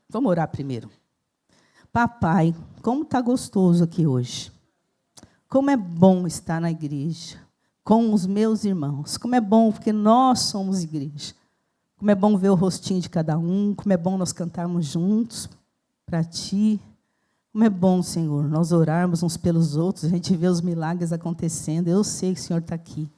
Vamos orar primeiro. Papai, como está gostoso aqui hoje. Como é bom estar na igreja, com os meus irmãos. Como é bom, porque nós somos igreja. Como é bom ver o rostinho de cada um. Como é bom nós cantarmos juntos para Ti. Como é bom, Senhor, nós orarmos uns pelos outros, a gente vê os milagres acontecendo. Eu sei que o Senhor está aqui.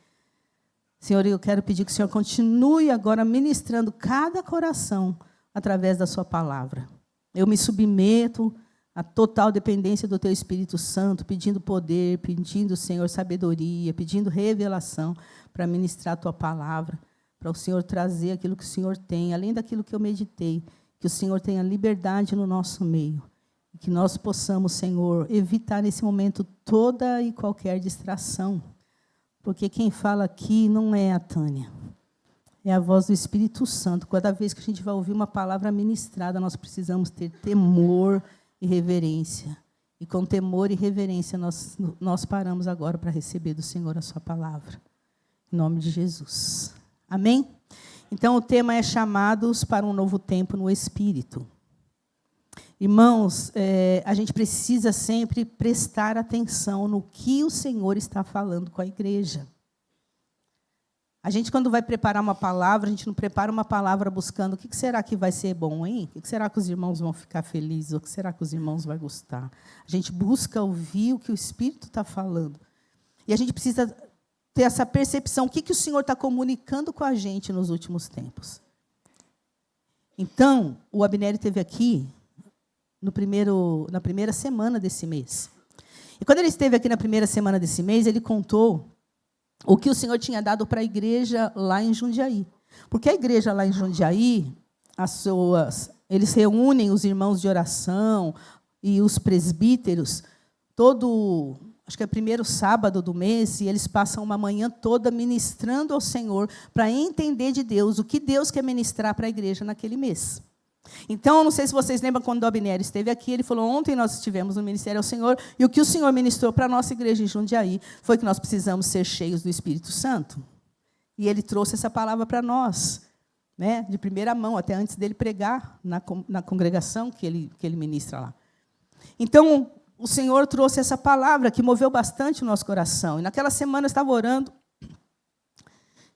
Senhor, eu quero pedir que o Senhor continue agora ministrando cada coração através da sua palavra. Eu me submeto à total dependência do Teu Espírito Santo, pedindo poder, pedindo, Senhor, sabedoria, pedindo revelação para ministrar a Tua palavra, para o Senhor trazer aquilo que o Senhor tem, além daquilo que eu meditei, que o Senhor tenha liberdade no nosso meio, e que nós possamos, Senhor, evitar nesse momento toda e qualquer distração, porque quem fala aqui não é a Tânia. É a voz do Espírito Santo. Cada vez que a gente vai ouvir uma palavra ministrada, nós precisamos ter temor e reverência. E com temor e reverência, nós paramos agora para receber do Senhor a sua palavra. Em nome de Jesus. Amém? Então, o tema é chamados para um novo tempo no Espírito. Irmãos, a gente precisa sempre prestar atenção no que o Senhor está falando com a igreja. A gente, quando vai preparar uma palavra, a gente não prepara uma palavra buscando o que será que vai ser bom, hein? O que será que os irmãos vão ficar felizes? O que será que os irmãos vão gostar? A gente busca ouvir o que o Espírito está falando. E a gente precisa ter essa percepção, o que o Senhor está comunicando com a gente nos últimos tempos. Então, o Abner esteve aqui na primeira semana desse mês. E quando ele esteve aqui na primeira semana desse mês, ele contou o que o Senhor tinha dado para a igreja lá em Jundiaí. Porque a igreja lá em Jundiaí, eles reúnem os irmãos de oração e os presbíteros, acho que é primeiro sábado do mês, e eles passam uma manhã toda ministrando ao Senhor para entender de Deus o que Deus quer ministrar para a igreja naquele mês. Então, não sei se vocês lembram, quando o Abner esteve aqui, ele falou, ontem nós estivemos no Ministério ao Senhor, e o que o Senhor ministrou para a nossa igreja em Jundiaí foi que nós precisamos ser cheios do Espírito Santo. E ele trouxe essa palavra para nós, né, de primeira mão, até antes dele pregar na congregação que ele ministra lá. Então, o Senhor trouxe essa palavra que moveu bastante o nosso coração. E naquela semana eu estava orando,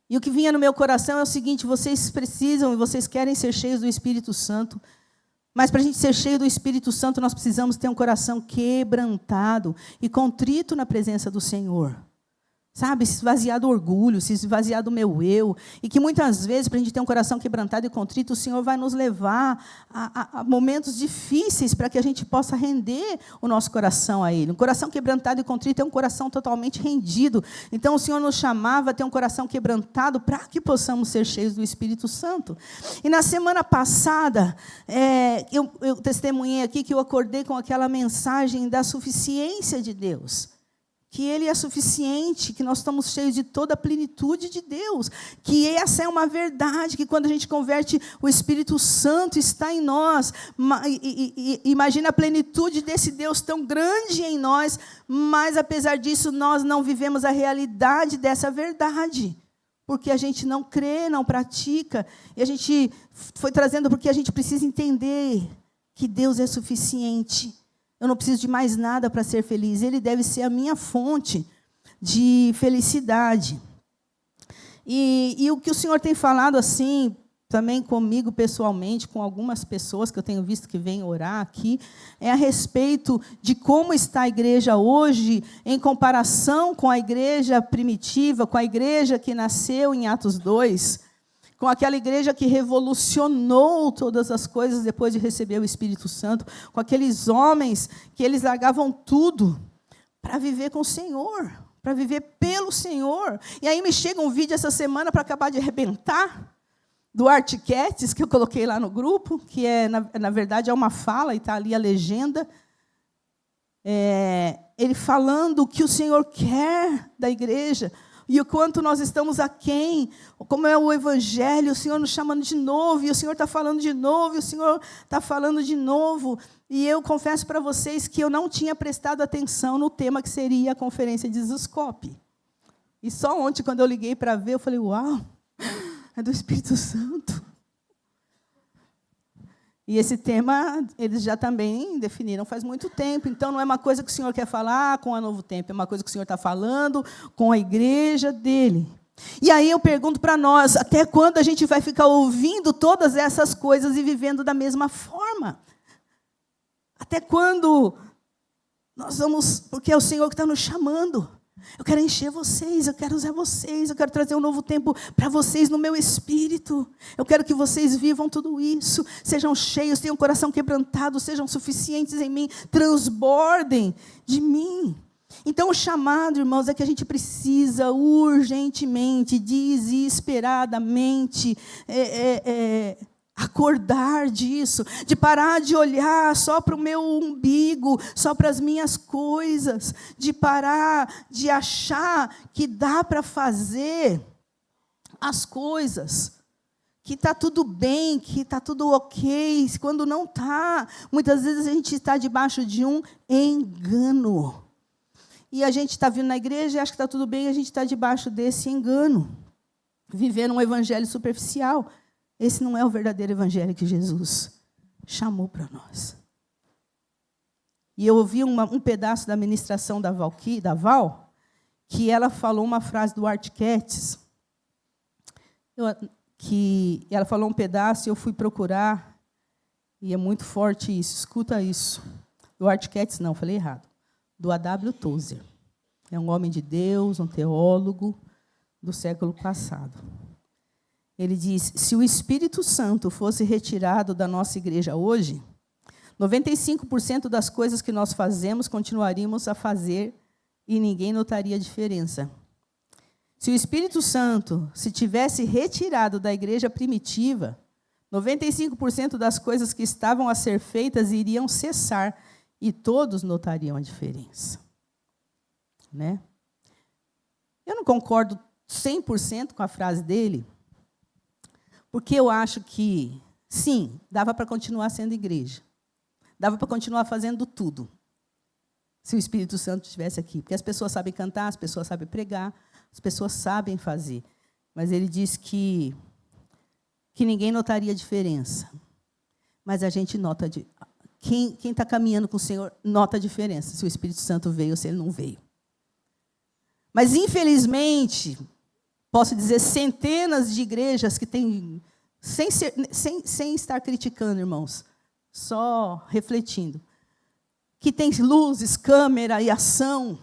e o que vinha no meu coração é o seguinte: vocês precisam e vocês querem ser cheios do Espírito Santo, mas para a gente ser cheio do Espírito Santo, nós precisamos ter um coração quebrantado e contrito na presença do Senhor. Sabe, se esvaziar do orgulho, se esvaziar do meu eu, e que muitas vezes, para a gente ter um coração quebrantado e contrito, o Senhor vai nos levar a momentos difíceis para que a gente possa render o nosso coração a Ele. Um coração quebrantado e contrito é um coração totalmente rendido. Então, o Senhor nos chamava a ter um coração quebrantado para que possamos ser cheios do Espírito Santo. E na semana passada, eu testemunhei aqui que eu acordei com aquela mensagem da suficiência de Deus. Que Ele é suficiente, que nós estamos cheios de toda a plenitude de Deus, que essa é uma verdade, que quando a gente converte, o Espírito Santo está em nós. Imagina a plenitude desse Deus tão grande em nós, mas, apesar disso, nós não vivemos a realidade dessa verdade, porque a gente não crê, não pratica, e a gente foi trazendo porque a gente precisa entender que Deus é suficiente. Eu não preciso de mais nada para ser feliz. Ele deve ser a minha fonte de felicidade. E o que o Senhor tem falado assim, também comigo pessoalmente, com algumas pessoas que eu tenho visto que vêm orar aqui, é a respeito de como está a igreja hoje em comparação com a igreja primitiva, com a igreja que nasceu em Atos 2, com aquela igreja que revolucionou todas as coisas depois de receber o Espírito Santo, com aqueles homens que eles largavam tudo para viver com o Senhor, para viver pelo Senhor. E aí me chega um vídeo essa semana para acabar de arrebentar, do Art Cats, que eu coloquei lá no grupo, que na verdade é uma fala, e está ali a legenda, ele falando o que o Senhor quer da igreja, e o quanto nós estamos aquém, como é o Evangelho, o Senhor nos chamando de novo, e o Senhor está falando de novo, e o Senhor está falando de novo. E eu confesso para vocês que eu não tinha prestado atenção no tema que seria a conferência de Zuscope. E só ontem, quando eu liguei para ver, eu falei, uau, é do Espírito Santo. E esse tema, eles já também definiram faz muito tempo. Então, não é uma coisa que o Senhor quer falar com a Novo Tempo, é uma coisa que o Senhor está falando com a igreja dele. E aí eu pergunto para nós, até quando a gente vai ficar ouvindo todas essas coisas e vivendo da mesma forma? Até quando nós vamos... Porque é o Senhor que está nos chamando. Eu quero encher vocês, eu quero usar vocês, eu quero trazer um novo tempo para vocês no meu espírito. Eu quero que vocês vivam tudo isso, sejam cheios, tenham um coração quebrantado, sejam suficientes em mim, transbordem de mim. Então, o chamado, irmãos, é que a gente precisa urgentemente, desesperadamente, acordar disso, de parar de olhar só para o meu umbigo, só para as minhas coisas, de parar de achar que dá para fazer as coisas, que está tudo bem, que está tudo ok, quando não está. Muitas vezes a gente está debaixo de um engano. E a gente está vindo na igreja e acha que está tudo bem, e a gente está debaixo desse engano, vivendo um evangelho superficial. Esse não é o verdadeiro evangelho que Jesus chamou para nós. E eu ouvi um pedaço da ministração da Val, que ela falou uma frase do Art Katz, que ela falou um pedaço e eu fui procurar, e é muito forte isso, escuta isso. Do Art Katz, não, falei errado. Do A.W. Tozer. É um homem de Deus, um teólogo do século passado. Ele diz, se o Espírito Santo fosse retirado da nossa igreja hoje, 95% das coisas que nós fazemos continuaríamos a fazer e ninguém notaria a diferença. Se o Espírito Santo se tivesse retirado da igreja primitiva, 95% das coisas que estavam a ser feitas iriam cessar e todos notariam a diferença. Né? Eu não concordo 100% com a frase dele, porque eu acho que, sim, dava para continuar sendo igreja. Dava para continuar fazendo tudo, se o Espírito Santo estivesse aqui. Porque as pessoas sabem cantar, as pessoas sabem pregar, as pessoas sabem fazer. Mas ele diz que ninguém notaria a diferença. Mas a gente nota... Quem está caminhando com o Senhor nota a diferença, se o Espírito Santo veio ou se ele não veio. Mas, infelizmente... Posso dizer, centenas de igrejas que têm, sem estar criticando, irmãos, só refletindo, que tem luzes, câmera e ação,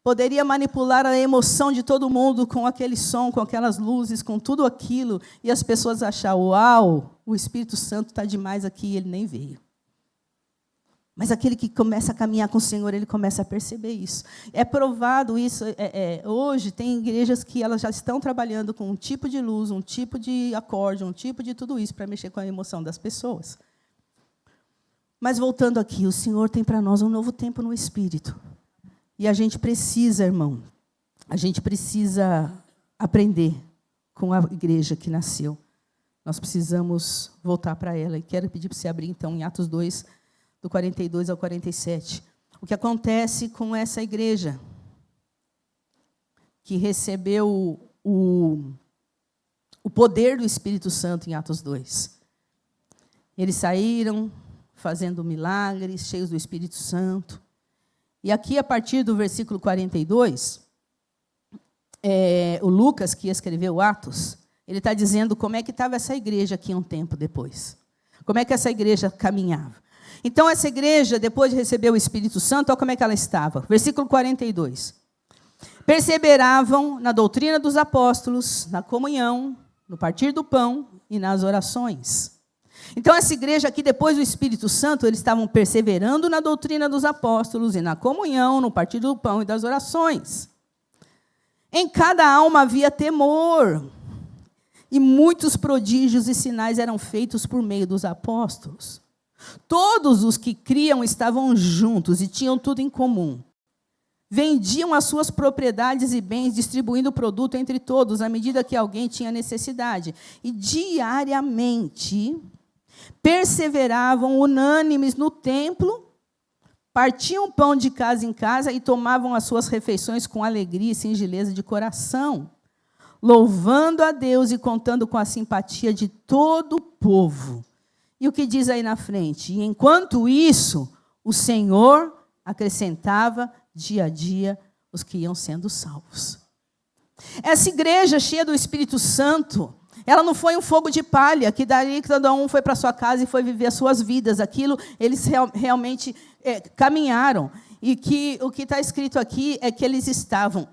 poderia manipular a emoção de todo mundo com aquele som, com aquelas luzes, com tudo aquilo, e as pessoas achar, uau, o Espírito Santo está demais aqui e ele nem veio. Mas aquele que começa a caminhar com o Senhor, ele começa a perceber isso. É provado isso. Hoje, tem igrejas que elas já estão trabalhando com um tipo de luz, um tipo de acorde, um tipo de tudo isso, para mexer com a emoção das pessoas. Mas, voltando aqui, o Senhor tem para nós um novo tempo no Espírito. E a gente precisa, irmão, a gente precisa aprender com a igreja que nasceu. Nós precisamos voltar para ela. E quero pedir para você abrir, então, em Atos 2, do 42 ao 47. O que acontece com essa igreja que recebeu o poder do Espírito Santo em Atos 2. Eles saíram fazendo milagres, cheios do Espírito Santo. E aqui, a partir do versículo 42, o Lucas, que escreveu Atos, ele está dizendo como é que estava essa igreja aqui um tempo depois. Como é que essa igreja caminhava. Então, essa igreja, depois de receber o Espírito Santo, olha como é que ela estava. Versículo 42. Perseveravam na doutrina dos apóstolos, na comunhão, no partir do pão e nas orações. Então, essa igreja aqui, depois do Espírito Santo, eles estavam perseverando na doutrina dos apóstolos e na comunhão, no partir do pão e das orações. Em cada alma havia temor, e muitos prodígios e sinais eram feitos por meio dos apóstolos. Todos os que criam estavam juntos e tinham tudo em comum. Vendiam as suas propriedades e bens, distribuindo o produto entre todos, à medida que alguém tinha necessidade. E diariamente perseveravam unânimes no templo, partiam pão de casa em casa e tomavam as suas refeições com alegria e singeleza de coração, louvando a Deus e contando com a simpatia de todo o povo. E o que diz aí na frente? E enquanto isso, o Senhor acrescentava dia a dia os que iam sendo salvos. Essa igreja cheia do Espírito Santo, ela não foi um fogo de palha, que dali cada um foi para sua casa e foi viver as suas vidas. Aquilo, eles realmente caminharam. E que o que está escrito aqui é que eles estavam,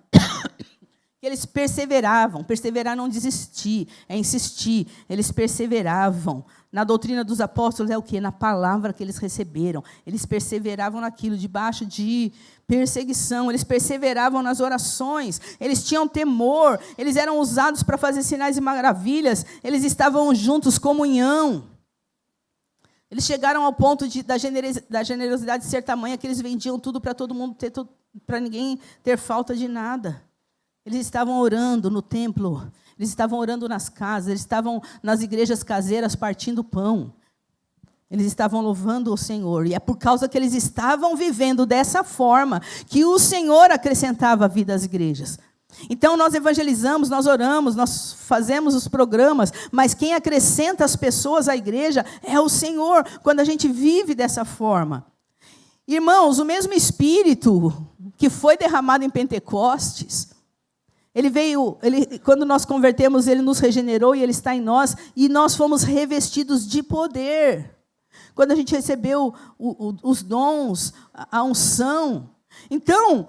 que eles perseveravam. Perseverar não desistir, é insistir. Eles perseveravam. Na doutrina dos apóstolos é o quê? Na palavra que eles receberam. Eles perseveravam naquilo, debaixo de perseguição. Eles perseveravam nas orações. Eles tinham temor. Eles eram usados para fazer sinais e maravilhas. Eles estavam juntos, comunhão. Eles chegaram ao ponto da generosidade ser tamanha que eles vendiam tudo para todo mundo, para ninguém ter falta de nada. Eles estavam orando no templo. Eles estavam orando nas casas, eles estavam nas igrejas caseiras partindo pão. Eles estavam louvando o Senhor. E é por causa que eles estavam vivendo dessa forma que o Senhor acrescentava a vida às igrejas. Então, nós evangelizamos, nós oramos, nós fazemos os programas, mas quem acrescenta as pessoas à igreja é o Senhor, quando a gente vive dessa forma. Irmãos, o mesmo Espírito que foi derramado em Pentecostes, quando nós convertemos, ele nos regenerou e ele está em nós, e nós fomos revestidos de poder. Quando a gente recebeu os dons, a unção. Então,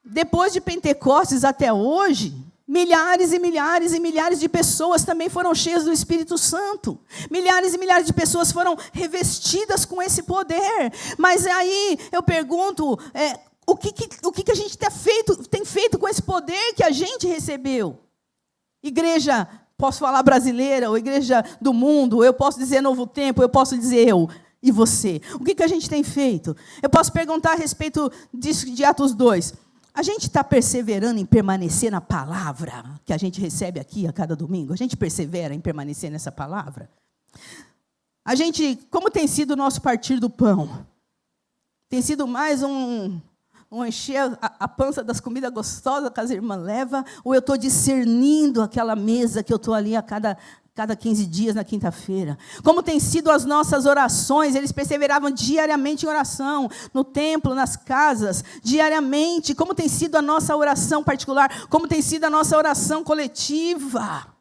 depois de Pentecostes até hoje, milhares e milhares e milhares de pessoas também foram cheias do Espírito Santo. Milhares e milhares de pessoas foram revestidas com esse poder. Mas aí eu pergunto, o que a gente tem feito com esse poder que a gente recebeu? Igreja, posso falar brasileira, ou igreja do mundo, eu posso dizer Novo Tempo, eu posso dizer eu e você. O que a gente tem feito? Eu posso perguntar a respeito disso de Atos 2. A gente está perseverando em permanecer na palavra que a gente recebe aqui a cada domingo? A gente persevera em permanecer nessa palavra? A gente, como tem sido o nosso partir do pão? Tem sido mais um encher a pança das comidas gostosas que as irmãs levam, ou eu estou discernindo aquela mesa que eu estou ali a cada 15 dias na quinta-feira? Como tem sido as nossas orações? Eles perseveravam diariamente em oração, no templo, nas casas, diariamente. Como tem sido a nossa oração particular? Como tem sido a nossa oração coletiva?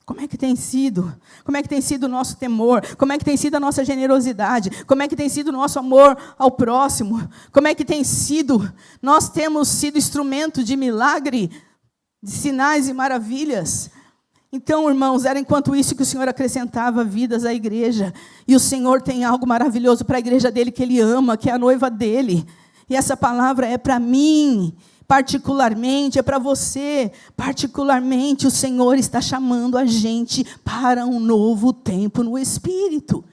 Como é que tem sido? Como é que tem sido o nosso temor? Como é que tem sido a nossa generosidade? Como é que tem sido o nosso amor ao próximo? Como é que tem sido? Nós temos sido instrumento de milagre, de sinais e maravilhas. Então, irmãos, era enquanto isso que o Senhor acrescentava vidas à igreja. E o Senhor tem algo maravilhoso para a igreja dele, que Ele ama, que é a noiva dele. E essa palavra é para mim, particularmente, é para você, particularmente. O Senhor está chamando a gente para um novo tempo no Espírito.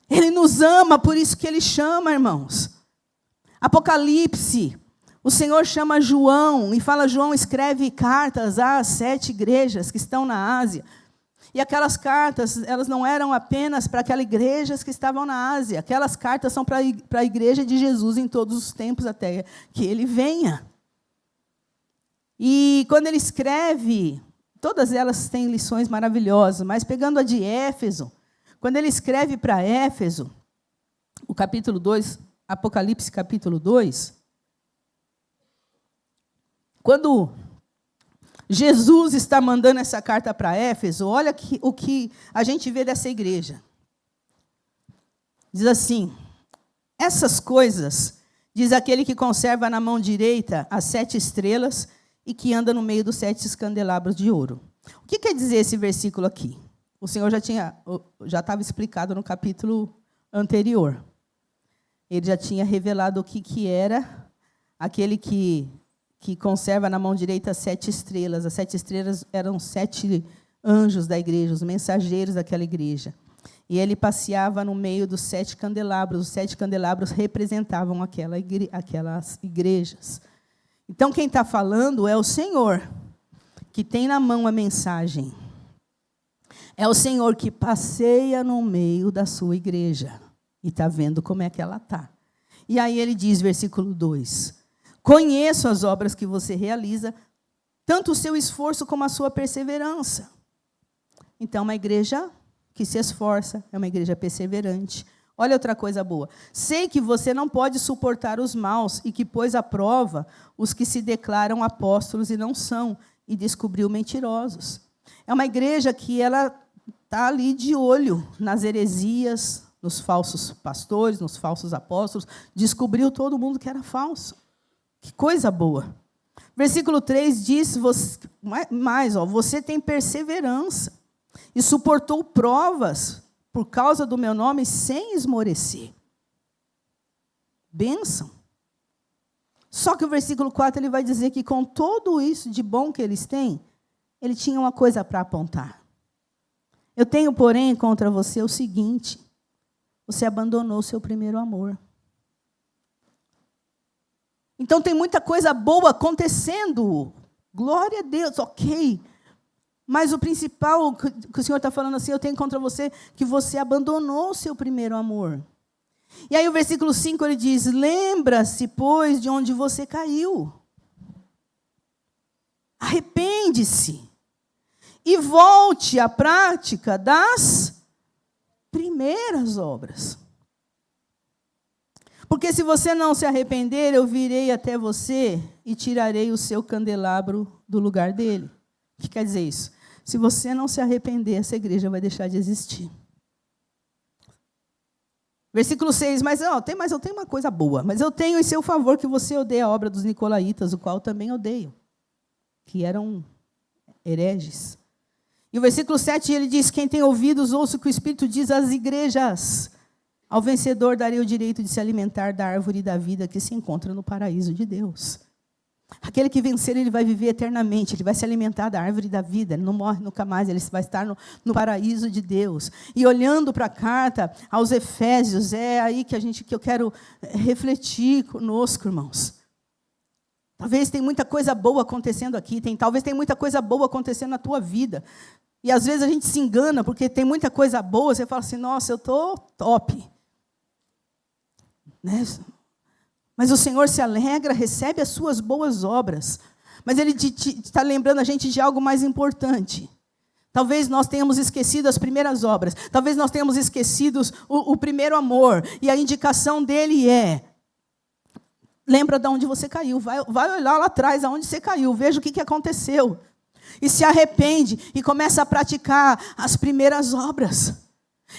Ele nos ama, por isso que Ele chama, irmãos. Apocalipse. O Senhor chama João e fala, João escreve cartas às 7 igrejas que estão na Ásia. E aquelas cartas, elas não eram apenas para aquelas igrejas que estavam na Ásia. Aquelas cartas são para a igreja de Jesus em todos os tempos até que Ele venha. E quando ele escreve, todas elas têm lições maravilhosas, mas pegando a de Éfeso, quando ele escreve para Éfeso, o capítulo 2, Apocalipse capítulo 2, quando Jesus está mandando essa carta para Éfeso, olha o que a gente vê dessa igreja. Diz assim, essas coisas, diz aquele que conserva na mão direita as 7 estrelas e que anda no meio dos 7 candelabros de ouro. O que quer dizer esse versículo aqui? O Senhor já estava explicado no capítulo anterior. Ele já tinha revelado o que era aquele que conserva na mão direita as 7 estrelas. As 7 estrelas eram 7 anjos da igreja, os mensageiros daquela igreja. E ele passeava no meio dos 7 candelabros. Os 7 candelabros representavam aquelas igrejas. Então, quem está falando é o Senhor, que tem na mão a mensagem. É o Senhor que passeia no meio da sua igreja. E está vendo como é que ela está. E aí ele diz, versículo 2... Conheço as obras que você realiza, tanto o seu esforço como a sua perseverança. Então, é uma igreja que se esforça, é uma igreja perseverante. Olha outra coisa boa. Sei que você não pode suportar os maus e que pôs à prova os que se declaram apóstolos e não são, e descobriu mentirosos. É uma igreja que ela está ali de olho nas heresias, nos falsos pastores, nos falsos apóstolos. Descobriu todo mundo que era falso. Que coisa boa. Versículo 3 diz, você tem perseverança e suportou provas por causa do meu nome sem esmorecer. Bênção. Só que o versículo 4 ele vai dizer que com tudo isso de bom que eles têm, ele tinha uma coisa para apontar. Eu tenho, porém, contra você o seguinte: você abandonou o seu primeiro amor. Então tem muita coisa boa acontecendo. Glória a Deus, ok. Mas o principal que o Senhor está falando assim, eu tenho contra você que você abandonou o seu primeiro amor. E aí o versículo 5 ele diz, lembra-se, pois, de onde você caiu. Arrepende-se. E volte à prática das primeiras obras. Porque se você não se arrepender, eu virei até você e tirarei o seu candelabro do lugar dele. O que quer dizer isso? Se você não se arrepender, essa igreja vai deixar de existir. Versículo 6, mas eu tenho uma coisa boa. Mas eu tenho em seu favor que você odeia a obra dos nicolaítas, o qual também odeio, que eram hereges. E o versículo 7, ele diz, quem tem ouvidos, ouça o que o Espírito diz às igrejas. Ao vencedor darei o direito de se alimentar da árvore da vida que se encontra no paraíso de Deus. Aquele que vencer, ele vai viver eternamente, ele vai se alimentar da árvore da vida, ele não morre nunca mais, ele vai estar no paraíso de Deus. E olhando para a carta aos Efésios, é aí que eu quero refletir conosco, irmãos. Talvez tenha muita coisa boa acontecendo aqui, talvez tenha muita coisa boa acontecendo na tua vida. E às vezes a gente se engana, porque tem muita coisa boa, você fala assim, nossa, eu estou top. Né? Mas o Senhor se alegra, recebe as suas boas obras. Mas Ele está lembrando a gente de algo mais importante. Talvez nós tenhamos esquecido as primeiras obras. Talvez nós tenhamos esquecido o primeiro amor. E a indicação dele é, lembra de onde você caiu. Vai olhar lá atrás, aonde você caiu. Veja o que aconteceu. E se arrepende e começa a praticar as primeiras obras.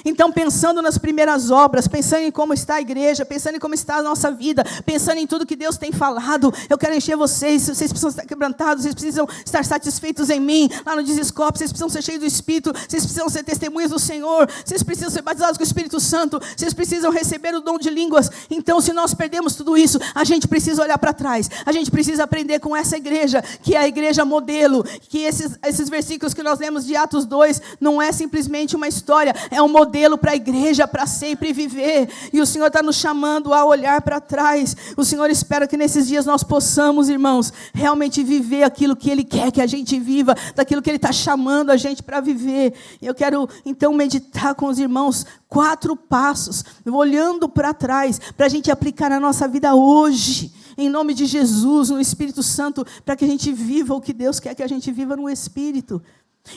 Então, pensando nas primeiras obras, pensando em como está a igreja, pensando em como está a nossa vida, pensando em tudo que Deus tem falado, eu quero encher vocês precisam estar quebrantados, vocês precisam estar satisfeitos em mim, lá no Desescope, vocês precisam ser cheios do Espírito, vocês precisam ser testemunhas do Senhor, vocês precisam ser batizados com o Espírito Santo, vocês precisam receber o dom de línguas. Então, se nós perdemos tudo isso, a gente precisa olhar para trás, a gente precisa aprender com essa igreja, que é a igreja modelo, que esses versículos que nós lemos de Atos 2, não é simplesmente uma história, é um modelo para a igreja, para sempre viver. E o Senhor está nos chamando a olhar para trás. O Senhor espera que nesses dias nós possamos, irmãos, realmente viver aquilo que Ele quer que a gente viva, daquilo que Ele está chamando a gente para viver. E eu quero, então, meditar com os irmãos 4 passos, olhando para trás, para a gente aplicar na nossa vida hoje, em nome de Jesus, no Espírito Santo, para que a gente viva o que Deus quer que a gente viva no Espírito.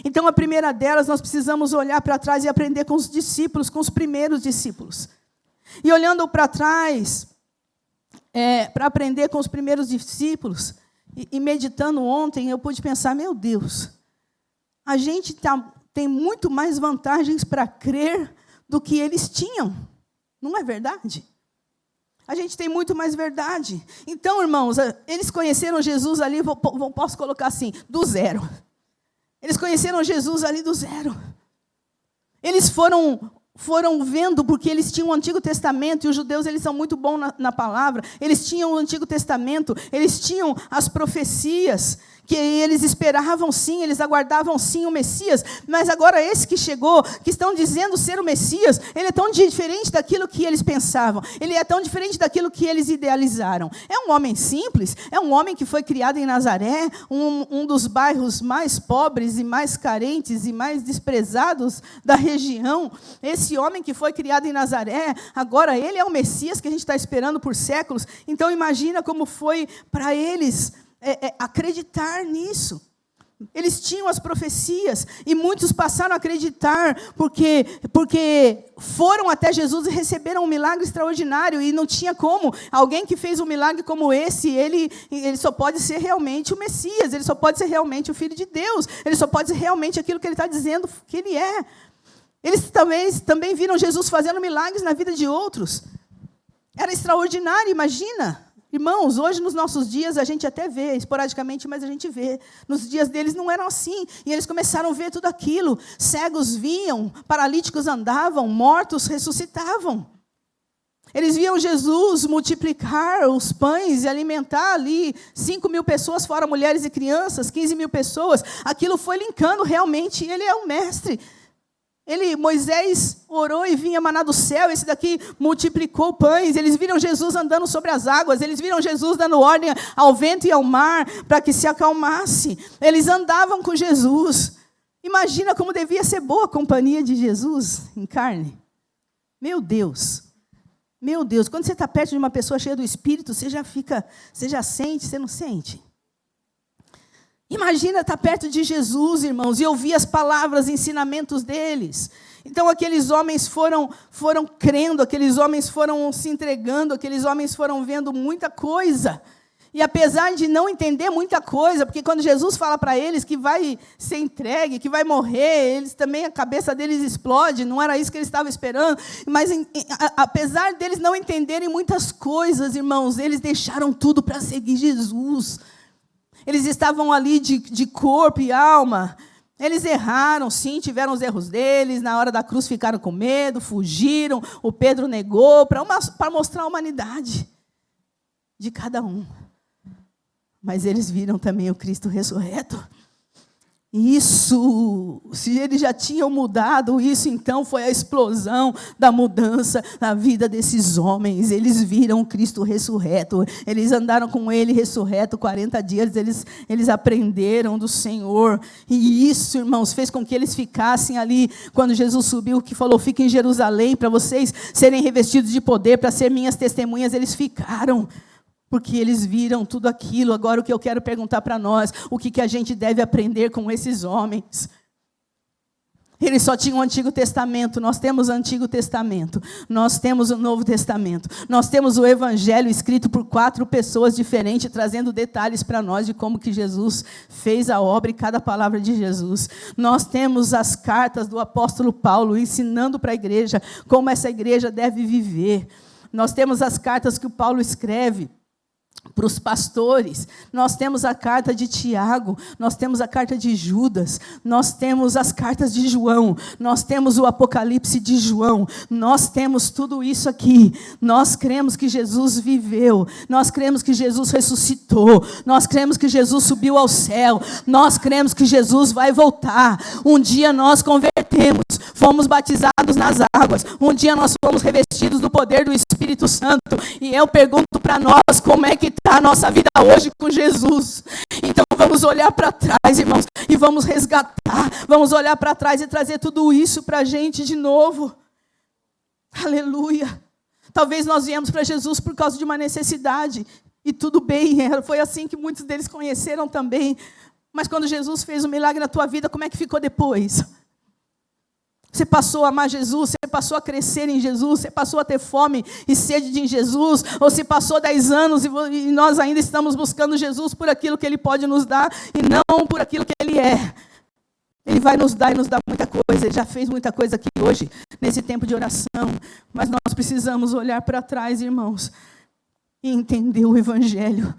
Então, a primeira delas, nós precisamos olhar para trás e aprender com os discípulos, com os primeiros discípulos. E olhando para trás, para aprender com os primeiros discípulos, e meditando ontem, eu pude pensar, meu Deus, a gente tem muito mais vantagens para crer do que eles tinham. Não é verdade? A gente tem muito mais verdade. Então, irmãos, eles conheceram Jesus ali, posso colocar assim, do zero. Eles conheceram Jesus ali do zero. Eles foram vendo, porque eles tinham o Antigo Testamento, e os judeus eles são muito bons na palavra, eles tinham o Antigo Testamento, eles tinham as profecias, que eles esperavam sim, eles aguardavam sim o Messias, mas agora esse que chegou, que estão dizendo ser o Messias, ele é tão diferente daquilo que eles pensavam, ele é tão diferente daquilo que eles idealizaram. É um homem simples, é um homem que foi criado em Nazaré, um dos bairros mais pobres e mais carentes e mais desprezados da região. Esse homem que foi criado em Nazaré, agora ele é o Messias que a gente está esperando por séculos. Então imagina como foi para eles acreditar nisso. Eles tinham as profecias, e muitos passaram a acreditar, porque foram até Jesus e receberam um milagre extraordinário, e não tinha como. Alguém que fez um milagre como esse, ele só pode ser realmente o Messias, ele só pode ser realmente o Filho de Deus, ele só pode ser realmente aquilo que ele está dizendo que ele é. Eles também viram Jesus fazendo milagres na vida de outros. Era extraordinário, imagina. Irmãos, hoje nos nossos dias a gente até vê, esporadicamente, mas a gente vê. Nos dias deles não eram assim. E eles começaram a ver tudo aquilo. Cegos viam, paralíticos andavam, mortos ressuscitavam. Eles viam Jesus multiplicar os pães e alimentar ali 5.000 pessoas, fora mulheres e crianças, 15.000 pessoas. Aquilo foi linkando realmente, ele é o mestre. Moisés orou e vinha maná do céu, esse daqui multiplicou pães, eles viram Jesus andando sobre as águas, eles viram Jesus dando ordem ao vento e ao mar para que se acalmasse. Eles andavam com Jesus. Imagina como devia ser boa a companhia de Jesus em carne. Meu Deus, quando você está perto de uma pessoa cheia do Espírito, você já sente, você não sente? Imagina estar perto de Jesus, irmãos, e ouvir as palavras, ensinamentos deles. Então, aqueles homens foram crendo, aqueles homens foram se entregando, aqueles homens foram vendo muita coisa. E apesar de não entender muita coisa, porque quando Jesus fala para eles que vai ser entregue, que vai morrer, eles também, a cabeça deles explode, não era isso que eles estavam esperando. Mas, apesar deles não entenderem muitas coisas, irmãos, eles deixaram tudo para seguir Jesus. Eles estavam ali de corpo e alma. Eles erraram, sim, tiveram os erros deles. Na hora da cruz ficaram com medo, fugiram. O Pedro negou para mostrar a humanidade de cada um. Mas eles viram também o Cristo ressurreto. Isso, se eles já tinham mudado, isso então foi a explosão da mudança na vida desses homens. Eles viram o Cristo ressurreto, eles andaram com Ele ressurreto 40 dias, eles aprenderam do Senhor. E isso, irmãos, fez com que eles ficassem ali, quando Jesus subiu, que falou, fiquem em Jerusalém, para vocês serem revestidos de poder, para ser minhas testemunhas. Eles ficaram, porque eles viram tudo aquilo. Agora, o que eu quero perguntar para nós, o que a gente deve aprender com esses homens? Eles só tinham o Antigo Testamento, nós temos o Antigo Testamento, nós temos o Novo Testamento, nós temos o Evangelho escrito por 4 pessoas diferentes, trazendo detalhes para nós de como que Jesus fez a obra e cada palavra de Jesus. Nós temos as cartas do apóstolo Paulo, ensinando para a igreja como essa igreja deve viver. Nós temos as cartas que o Paulo escreve para os pastores, nós temos a carta de Tiago, nós temos a carta de Judas, nós temos as cartas de João, nós temos o Apocalipse de João, nós temos tudo isso aqui. Nós cremos que Jesus viveu, nós cremos que Jesus ressuscitou, nós cremos que Jesus subiu ao céu, nós cremos que Jesus vai voltar. Um dia nós convertemos, fomos batizados nas águas, um dia nós fomos revestidos do poder do Espírito Santo, e eu pergunto para nós, como é que está a nossa vida hoje com Jesus? Então vamos olhar para trás, irmãos, e vamos resgatar, vamos olhar para trás e trazer tudo isso para a gente de novo. Aleluia. Talvez nós viemos para Jesus por causa de uma necessidade, e tudo bem, foi assim que muitos deles conheceram também. Mas quando Jesus fez um milagre na tua vida, como é que ficou depois? Você passou a amar Jesus, você passou a crescer em Jesus, você passou a ter fome e sede de Jesus, ou se passou 10 anos e nós ainda estamos buscando Jesus por aquilo que Ele pode nos dar e não por aquilo que Ele é. Ele vai nos dar e nos dá muita coisa, Ele já fez muita coisa aqui hoje, nesse tempo de oração, mas nós precisamos olhar para trás, irmãos, e entender o Evangelho.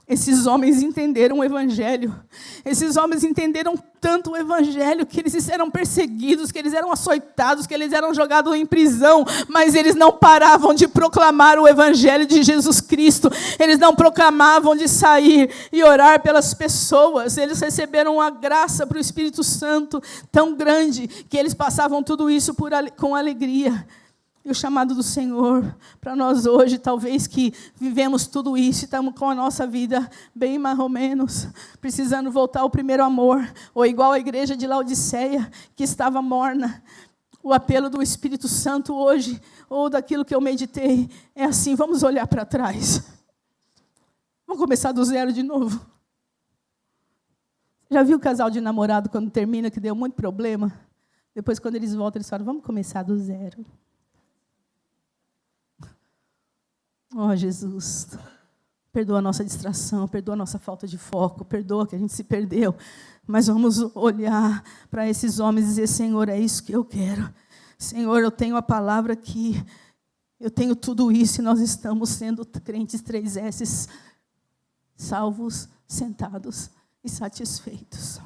Esses homens entenderam o Evangelho. Esses homens entenderam tanto o Evangelho que eles eram perseguidos, que eles eram açoitados, que eles eram jogados em prisão, mas eles não paravam de proclamar o Evangelho de Jesus Cristo. Eles não proclamavam de sair e orar pelas pessoas. Eles receberam uma graça para o Espírito Santo tão grande que eles passavam tudo isso com alegria. E o chamado do Senhor para nós hoje, talvez que vivemos tudo isso e estamos com a nossa vida bem mais ou menos, precisando voltar ao primeiro amor, ou igual a igreja de Laodiceia, que estava morna. O apelo do Espírito Santo hoje, ou daquilo que eu meditei, é assim, vamos olhar para trás. Vamos começar do zero de novo. Já viu o casal de namorado quando termina, que deu muito problema? Depois, quando eles voltam, eles falam, vamos começar do zero. Oh, Jesus, perdoa a nossa distração, perdoa a nossa falta de foco, perdoa que a gente se perdeu. Mas vamos olhar para esses homens e dizer, Senhor, é isso que eu quero. Senhor, eu tenho a palavra aqui, eu tenho tudo isso e nós estamos sendo crentes 3S, salvos, sentados e satisfeitos.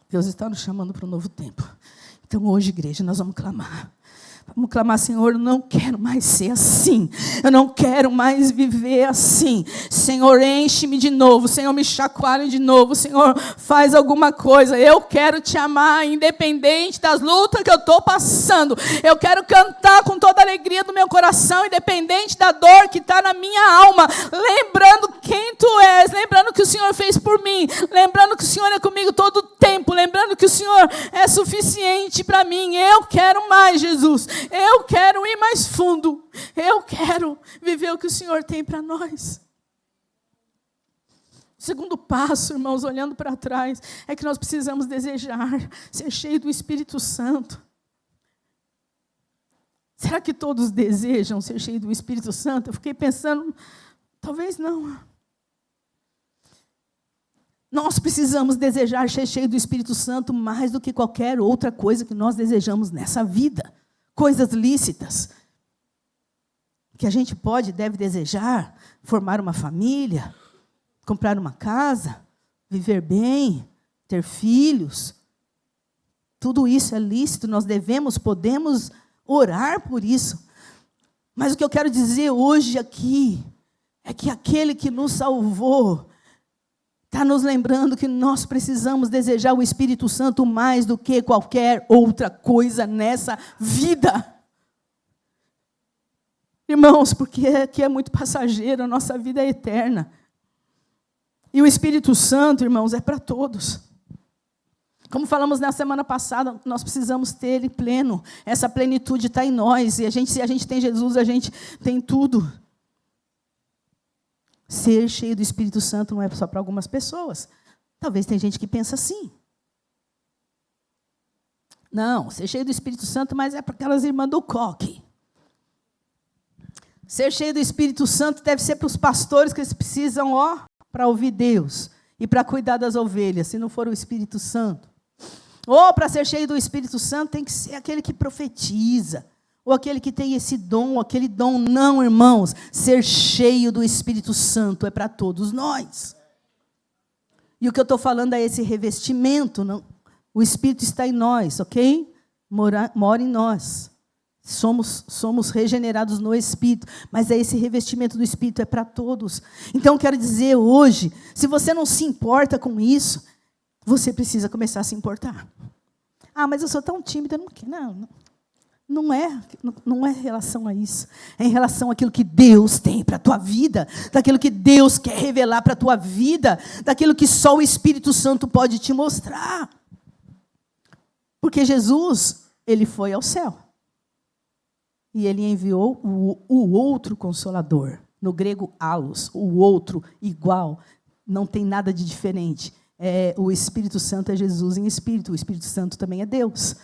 Deus está nos chamando para um novo tempo. Então, hoje, igreja, nós vamos clamar. Vamos clamar, Senhor, eu não quero mais ser assim. Eu não quero mais viver assim. Senhor, enche-me de novo. Senhor, me chacoalhe de novo. Senhor, faz alguma coisa. Eu quero te amar, independente das lutas que eu estou passando. Eu quero cantar com toda a alegria do meu coração, independente da dor que está na minha alma. Lembrando quem tu és. Lembrando que o Senhor fez por mim. Lembrando que o Senhor é comigo todo o tempo. Lembrando que o Senhor é suficiente para mim. Eu quero mais, Jesus. Eu quero ir mais fundo. Eu quero viver o que o Senhor tem para nós. O segundo passo, irmãos, olhando para trás, é que nós precisamos desejar ser cheios do Espírito Santo. Será que todos desejam ser cheios do Espírito Santo? Eu fiquei pensando, talvez não. Nós precisamos desejar ser cheios do Espírito Santo mais do que qualquer outra coisa que nós desejamos nessa vida. Coisas lícitas, que a gente pode e deve desejar, formar uma família, comprar uma casa, viver bem, ter filhos. Tudo isso é lícito, nós podemos orar por isso. Mas o que eu quero dizer hoje aqui, é que aquele que nos salvou, está nos lembrando que nós precisamos desejar o Espírito Santo mais do que qualquer outra coisa nessa vida. Irmãos, porque aqui é muito passageiro, a nossa vida é eterna. E o Espírito Santo, irmãos, é para todos. Como falamos na semana passada, nós precisamos ter ele pleno. Essa plenitude está em nós. E se a gente tem Jesus, a gente tem tudo. Ser cheio do Espírito Santo não é só para algumas pessoas. Talvez tem gente que pensa assim. Não, ser cheio do Espírito Santo, mas é para aquelas irmãs do coque. Ser cheio do Espírito Santo deve ser para os pastores que eles precisam, para ouvir Deus e para cuidar das ovelhas, se não for o Espírito Santo. Ou para ser cheio do Espírito Santo tem que ser aquele que profetiza. Ou aquele que tem esse dom, ou aquele dom. Não, irmãos. Ser cheio do Espírito Santo é para todos nós. E o que eu estou falando é esse revestimento. Não? O Espírito está em nós, ok? Mora em nós. Somos regenerados no Espírito. Mas é esse revestimento do Espírito, é para todos. Então, eu quero dizer hoje, se você não se importa com isso, você precisa começar a se importar. Ah, mas eu sou tão tímida, eu não quero. Não é em relação a isso. É em relação àquilo que Deus tem para a tua vida, daquilo que Deus quer revelar para a tua vida, daquilo que só o Espírito Santo pode te mostrar. Porque Jesus, ele foi ao céu. E ele enviou o outro Consolador. No grego, allos, o outro, igual. Não tem nada de diferente. O Espírito Santo é Jesus em espírito. O Espírito Santo também é Deus.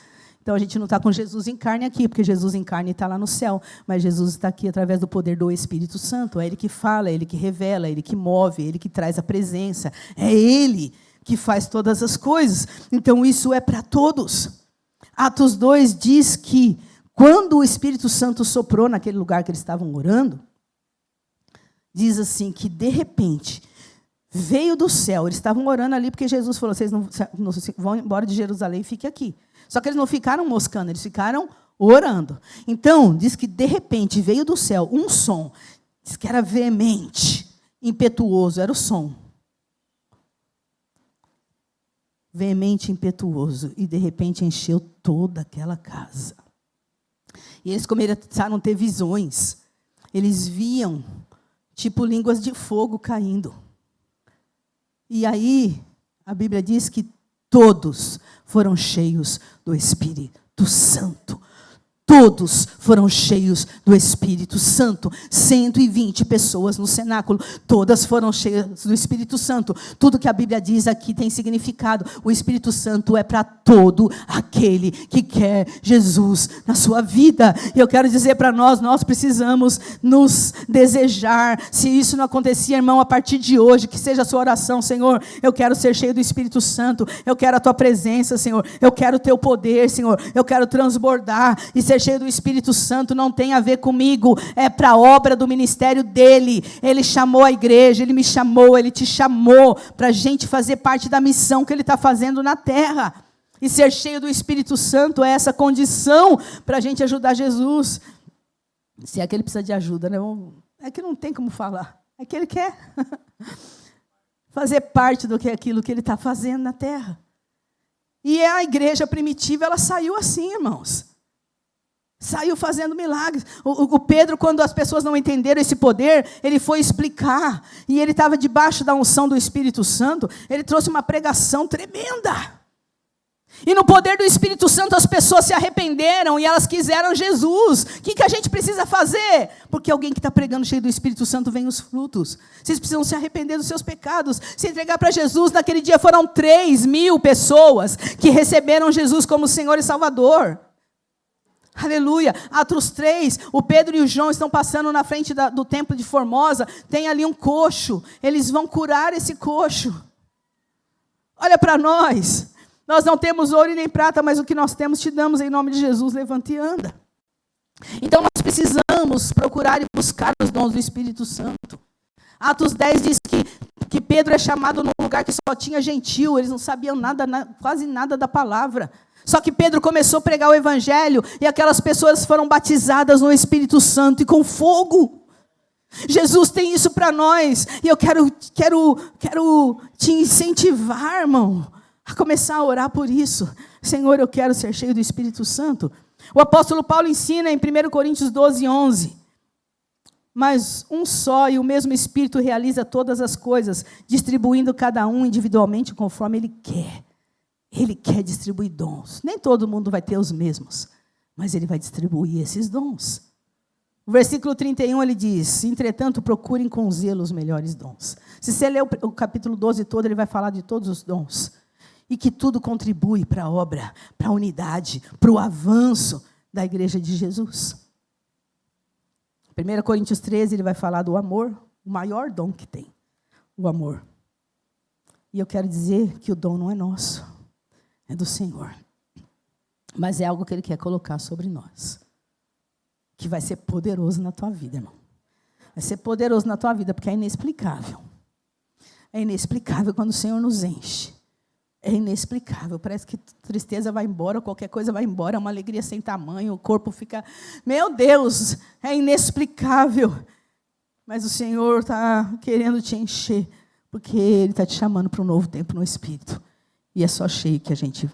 Então, a gente não está com Jesus em carne aqui, porque Jesus em carne está lá no céu. Mas Jesus está aqui através do poder do Espírito Santo. É Ele que fala, é Ele que revela, é Ele que move, é Ele que traz a presença. É Ele que faz todas as coisas. Então, isso é para todos. Atos 2 diz que, quando o Espírito Santo soprou naquele lugar que eles estavam orando, diz assim que, de repente, veio do céu. Eles estavam orando ali porque Jesus falou, vocês não vão embora de Jerusalém, fiquem aqui. Só que eles não ficaram moscando, eles ficaram orando. Então, diz que, de repente, veio do céu um som. Diz que era veemente, impetuoso, era o som. Veemente, impetuoso. E, de repente, encheu toda aquela casa. E eles começaram a ter visões. Eles viam, tipo, línguas de fogo caindo. E aí, a Bíblia diz que todos foram cheios do Espírito Santo. Todos foram cheios do Espírito Santo. 120 pessoas no cenáculo. Todas foram cheias do Espírito Santo. Tudo que a Bíblia diz aqui tem significado. O Espírito Santo é para todo aquele que quer Jesus na sua vida. E eu quero dizer para nós precisamos nos desejar. Se isso não acontecer, irmão, a partir de hoje, que seja a sua oração: Senhor, eu quero ser cheio do Espírito Santo. Eu quero a tua presença, Senhor. Eu quero o teu poder, Senhor. Eu quero transbordar e ser cheio do Espírito Santo. Não tem a ver comigo, é para a obra do ministério dele. Ele chamou a igreja, ele me chamou, ele te chamou para a gente fazer parte da missão que ele está fazendo na terra. E ser cheio do Espírito Santo é essa condição para a gente ajudar Jesus. Se é que ele precisa de ajuda, né? É que não tem como falar, é que ele quer fazer parte do que é aquilo que ele está fazendo na terra. E a igreja primitiva, ela saiu assim, irmãos. Saiu fazendo milagres. O Pedro, quando as pessoas não entenderam esse poder, ele foi explicar. E ele estava debaixo da unção do Espírito Santo. Ele trouxe uma pregação tremenda. E no poder do Espírito Santo, as pessoas se arrependeram e elas quiseram Jesus. O que a gente precisa fazer? Porque alguém que está pregando cheio do Espírito Santo, vem os frutos. Vocês precisam se arrepender dos seus pecados, se entregar para Jesus. Naquele dia foram 3.000 pessoas que receberam Jesus como Senhor e Salvador. Aleluia. Atos 3, o Pedro e o João estão passando na frente do templo de Formosa. Tem ali um coxo. Eles vão curar esse coxo. Olha para nós. Nós não temos ouro e nem prata, mas o que nós temos te damos em nome de Jesus. Levanta e anda. Então nós precisamos procurar e buscar os dons do Espírito Santo. Atos 10 diz que Pedro é chamado num lugar que só tinha gentil. Eles não sabiam nada, quase nada da palavra. Só que Pedro começou a pregar o evangelho e aquelas pessoas foram batizadas no Espírito Santo e com fogo. Jesus tem isso para nós. E eu quero te incentivar, irmão, a começar a orar por isso. Senhor, eu quero ser cheio do Espírito Santo. O apóstolo Paulo ensina em 1 Coríntios 12, 11. Mas um só e o mesmo Espírito realiza todas as coisas, distribuindo cada um individualmente conforme ele quer. Ele quer distribuir dons. Nem todo mundo vai ter os mesmos, mas ele vai distribuir esses dons. O versículo 31, ele diz: entretanto, procurem com zelo os melhores dons. Se você ler o capítulo 12 todo, ele vai falar de todos os dons. E que tudo contribui para a obra, para a unidade, para o avanço da igreja de Jesus. 1 Coríntios 13, ele vai falar do amor, o maior dom que tem, o amor. E eu quero dizer que o dom não é nosso. É do Senhor. Mas é algo que Ele quer colocar sobre nós. Que vai ser poderoso na tua vida, irmão. Vai ser poderoso na tua vida, porque é inexplicável. É inexplicável quando o Senhor nos enche. É inexplicável. Parece que tristeza vai embora, qualquer coisa vai embora, é uma alegria sem tamanho, o corpo fica... Meu Deus, é inexplicável. Mas o Senhor está querendo te encher, porque Ele está te chamando para um novo tempo no Espírito. E é só cheio que a gente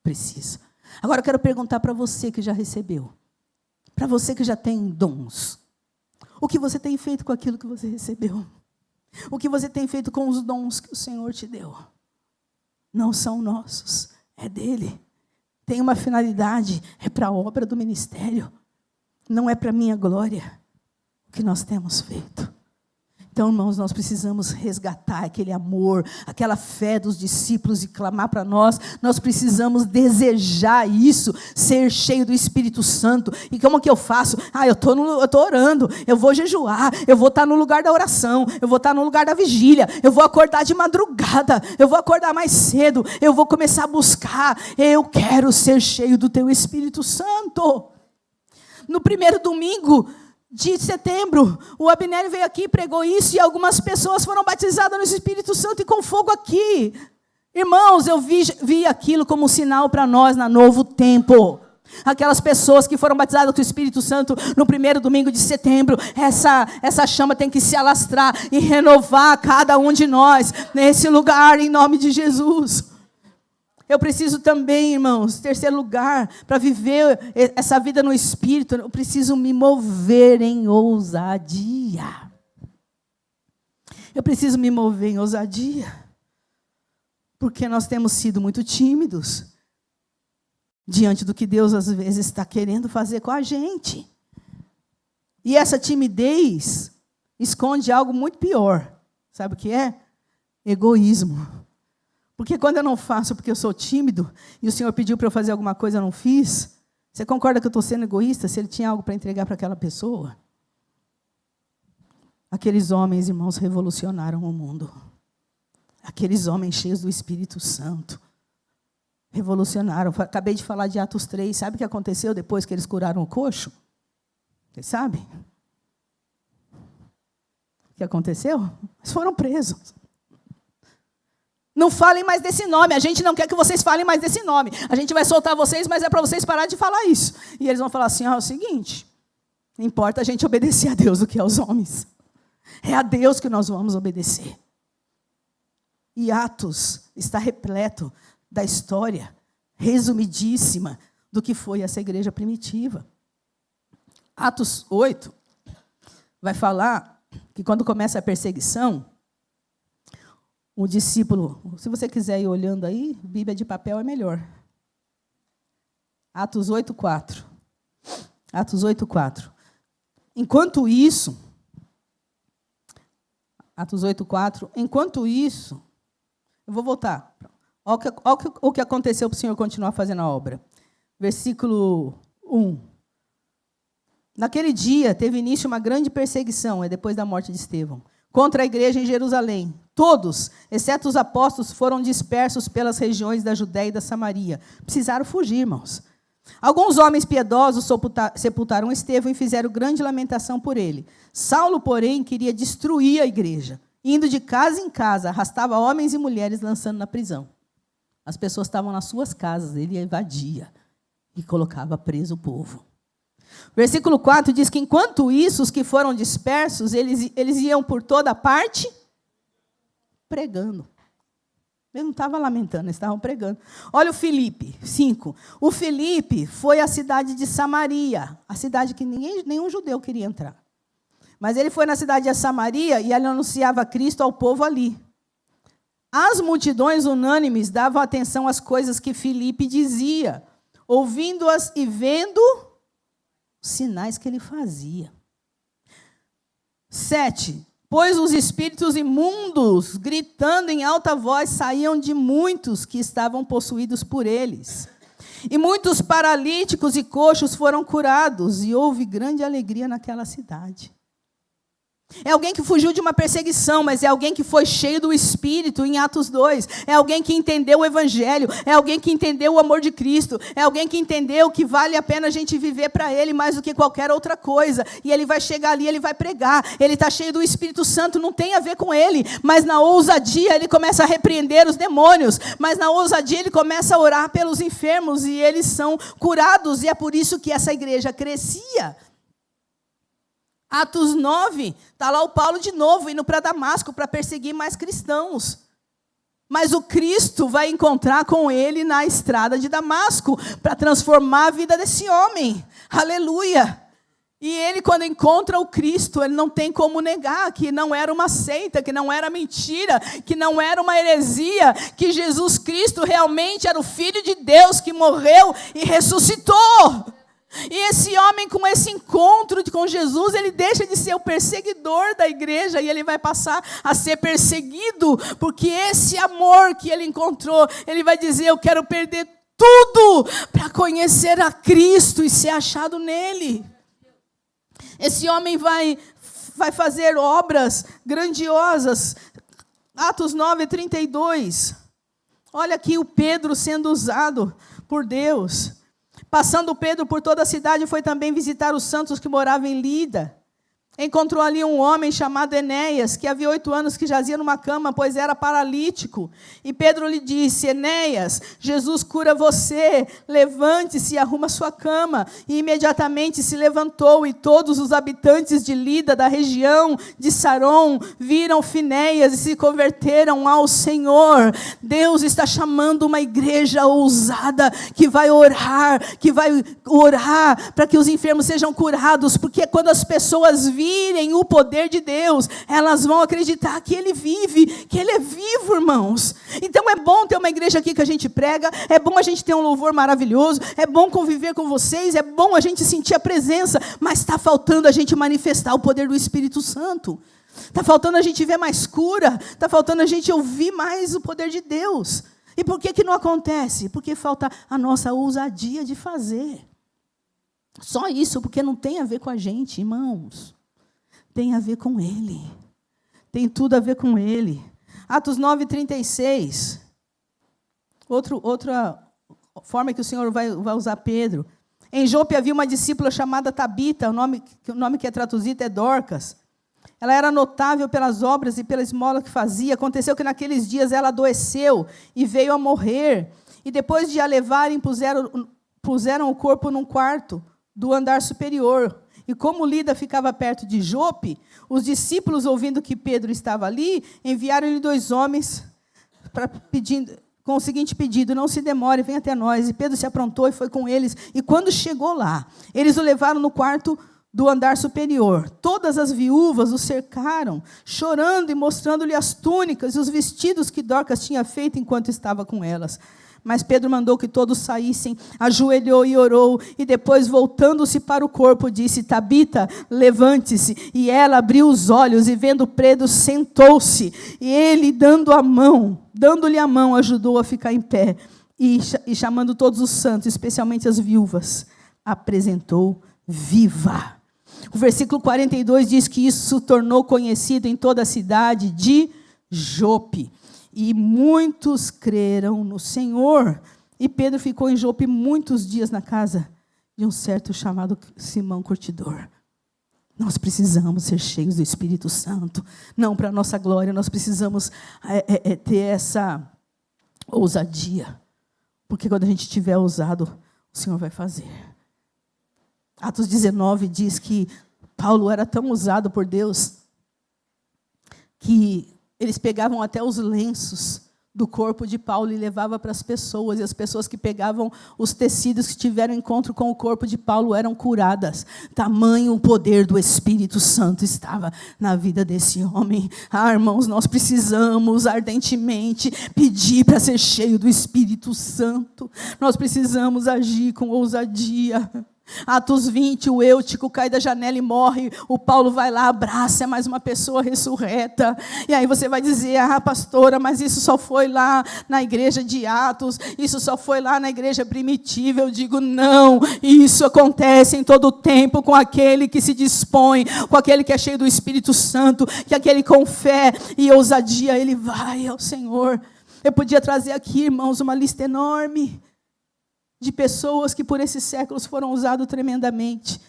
precisa. Agora eu quero perguntar para você que já recebeu. Para você que já tem dons. O que você tem feito com aquilo que você recebeu? O que você tem feito com os dons que o Senhor te deu? Não são nossos, é dele. Tem uma finalidade, é para a obra do ministério. Não é para a minha glória o que nós temos feito. Então, irmãos, nós precisamos resgatar aquele amor, aquela fé dos discípulos e clamar para nós. Nós precisamos desejar isso, ser cheio do Espírito Santo. E como que eu faço? Eu estou orando, eu vou jejuar, eu vou estar no lugar da oração, eu vou estar no lugar da vigília, eu vou acordar de madrugada, eu vou acordar mais cedo, eu vou começar a buscar. Eu quero ser cheio do teu Espírito Santo. No primeiro domingo de setembro, o Abner veio aqui e pregou isso, e algumas pessoas foram batizadas no Espírito Santo e com fogo aqui. Irmãos, eu vi aquilo como um sinal para nós na Novo Tempo. Aquelas pessoas que foram batizadas com o Espírito Santo no primeiro domingo de setembro, essa chama tem que se alastrar e renovar cada um de nós nesse lugar, em nome de Jesus. Eu preciso também, irmãos, terceiro lugar, para viver essa vida no Espírito, eu preciso me mover em ousadia. Eu preciso me mover em ousadia, porque nós temos sido muito tímidos. diante do que Deus às vezes está querendo fazer com a gente. E essa timidez esconde algo muito pior. Sabe o que é? Egoísmo. Porque quando eu não faço porque eu sou tímido, e o Senhor pediu para eu fazer alguma coisa e eu não fiz, você concorda que eu estou sendo egoísta se Ele tinha algo para entregar para aquela pessoa? Aqueles homens, irmãos, revolucionaram o mundo. Aqueles homens cheios do Espírito Santo. Revolucionaram. Acabei de falar de Atos 3. Sabe o que aconteceu depois que eles curaram o coxo? Vocês sabem? O que aconteceu? Eles foram presos. Não falem mais desse nome. A gente não quer que vocês falem mais desse nome. A gente vai soltar vocês, mas é para vocês parar de falar isso. E eles vão falar assim, é o seguinte, não importa a gente obedecer a Deus do que aos homens. É a Deus que nós vamos obedecer. E Atos está repleto da história, resumidíssima, do que foi essa igreja primitiva. Atos 8 vai falar que quando começa a perseguição, o discípulo, se você quiser ir olhando aí, Bíblia de papel é melhor. Atos 8:4. Atos 8:4. Enquanto isso, Atos 8:4, enquanto isso, eu vou voltar. Olha o que aconteceu para o Senhor continuar fazendo a obra. Versículo 1. Naquele dia teve início uma grande perseguição, é depois da morte de Estevão, contra a igreja em Jerusalém. Todos, exceto os apóstolos, foram dispersos pelas regiões da Judéia e da Samaria. Precisaram fugir, irmãos. Alguns homens piedosos sepultaram Estevão e fizeram grande lamentação por ele. Saulo, porém, queria destruir a igreja. Indo de casa em casa, arrastava homens e mulheres lançando na prisão. As pessoas estavam nas suas casas, ele evadia e colocava preso o povo. Versículo 4 diz que, enquanto isso, os que foram dispersos, eles iam por toda parte pregando. Ele não estava lamentando, eles estavam pregando. Olha o Filipe, 5. O Filipe foi à cidade de Samaria, a cidade que nenhum judeu queria entrar. Mas ele foi na cidade de Samaria e ele anunciava Cristo ao povo ali. As multidões unânimes davam atenção às coisas que Filipe dizia, ouvindo-as e vendo os sinais que ele fazia. 7. Pois os espíritos imundos, gritando em alta voz, saíam de muitos que estavam possuídos por eles. E muitos paralíticos e coxos foram curados, e houve grande alegria naquela cidade. É alguém que fugiu de uma perseguição, mas é alguém que foi cheio do Espírito em Atos 2. É alguém que entendeu o Evangelho. É alguém que entendeu o amor de Cristo. É alguém que entendeu que vale a pena a gente viver para Ele mais do que qualquer outra coisa. E ele vai chegar ali, ele vai pregar. Ele está cheio do Espírito Santo, não tem a ver com ele. Mas na ousadia ele começa a repreender os demônios. Mas na ousadia ele começa a orar pelos enfermos e eles são curados. E é por isso que essa igreja crescia. Atos 9, está lá o Paulo de novo, indo para Damasco para perseguir mais cristãos. Mas o Cristo vai encontrar com ele na estrada de Damasco, para transformar a vida desse homem. Aleluia! E ele, quando encontra o Cristo, ele não tem como negar que não era uma seita, que não era mentira, que não era uma heresia, que Jesus Cristo realmente era o Filho de Deus que morreu e ressuscitou. E esse homem, com esse encontro com Jesus, ele deixa de ser o perseguidor da igreja e ele vai passar a ser perseguido, porque esse amor que ele encontrou, ele vai dizer, eu quero perder tudo para conhecer a Cristo e ser achado nele. Esse homem vai fazer obras grandiosas. Atos 9:32. Olha aqui o Pedro sendo usado por Deus. Passando Pedro por toda a cidade, foi também visitar os santos que moravam em Lida. Encontrou ali um homem chamado Enéas, que havia 8 anos que jazia numa cama, pois era paralítico. E Pedro lhe disse, Enéas, Jesus cura você, levante-se e arruma sua cama. E imediatamente se levantou, e todos os habitantes de Lida, da região de Saron, viram Finéias e se converteram ao Senhor. Deus está chamando uma igreja ousada, que vai orar para que os enfermos sejam curados, porque quando as pessoas viram virem o poder de Deus, elas vão acreditar que Ele vive, que Ele é vivo, irmãos. Então é bom ter uma igreja aqui que a gente prega, é bom a gente ter um louvor maravilhoso, é bom conviver com vocês, é bom a gente sentir a presença, mas está faltando a gente manifestar o poder do Espírito Santo. Está faltando a gente ver mais cura, está faltando a gente ouvir mais o poder de Deus. E por que não acontece? Porque falta a nossa ousadia de fazer. Só isso, porque não tem a ver com a gente, irmãos. Tem a ver com Ele. Tem tudo a ver com Ele. Atos 9:36. Outra forma que o Senhor vai usar Pedro. Em Jope havia uma discípula chamada Tabita, o nome que é traduzido é Dorcas. Ela era notável pelas obras e pela esmola que fazia. Aconteceu que naqueles dias ela adoeceu e veio a morrer. E depois de a levarem, puseram o corpo num quarto do andar superior. E como Lida ficava perto de Jope, os discípulos, ouvindo que Pedro estava ali, enviaram-lhe 2 homens com o seguinte pedido: não se demore, venha até nós. E Pedro se aprontou e foi com eles. E quando chegou lá, eles o levaram no quarto do andar superior. Todas as viúvas o cercaram, chorando e mostrando-lhe as túnicas e os vestidos que Dorcas tinha feito enquanto estava com elas. Mas Pedro mandou que todos saíssem, ajoelhou e orou, e depois, voltando-se para o corpo, disse: Tabita, levante-se. E ela abriu os olhos, e vendo Pedro, sentou-se. E ele, dando-lhe a mão, ajudou a ficar em pé. E chamando todos os santos, especialmente as viúvas, apresentou viva. O versículo 42 diz que isso se tornou conhecido em toda a cidade de Jope. E muitos creram no Senhor. E Pedro ficou em Jope muitos dias na casa de um certo chamado Simão Curtidor. Nós precisamos ser cheios do Espírito Santo. Não para a nossa glória, nós precisamos ter essa ousadia. Porque quando a gente tiver ousado, o Senhor vai fazer. Atos 19 diz que Paulo era tão usado por Deus que eles pegavam até os lenços do corpo de Paulo e levavam para as pessoas. E as pessoas que pegavam os tecidos que tiveram encontro com o corpo de Paulo eram curadas. Tamanho o poder do Espírito Santo estava na vida desse homem. Irmãos, nós precisamos ardentemente pedir para ser cheio do Espírito Santo. Nós precisamos agir com ousadia. Atos 20, o Eutico cai da janela e morre. O Paulo vai lá, abraça, é mais uma pessoa ressurreta. E aí você vai dizer: pastora, mas isso só foi lá na igreja de Atos, isso só foi lá na igreja primitiva. Eu digo: não, isso acontece em todo o tempo com aquele que se dispõe, com aquele que é cheio do Espírito Santo, que aquele com fé e ousadia, ele vai ao Senhor. Eu podia trazer aqui, irmãos, uma lista enorme de pessoas que por esses séculos foram usadas tremendamente.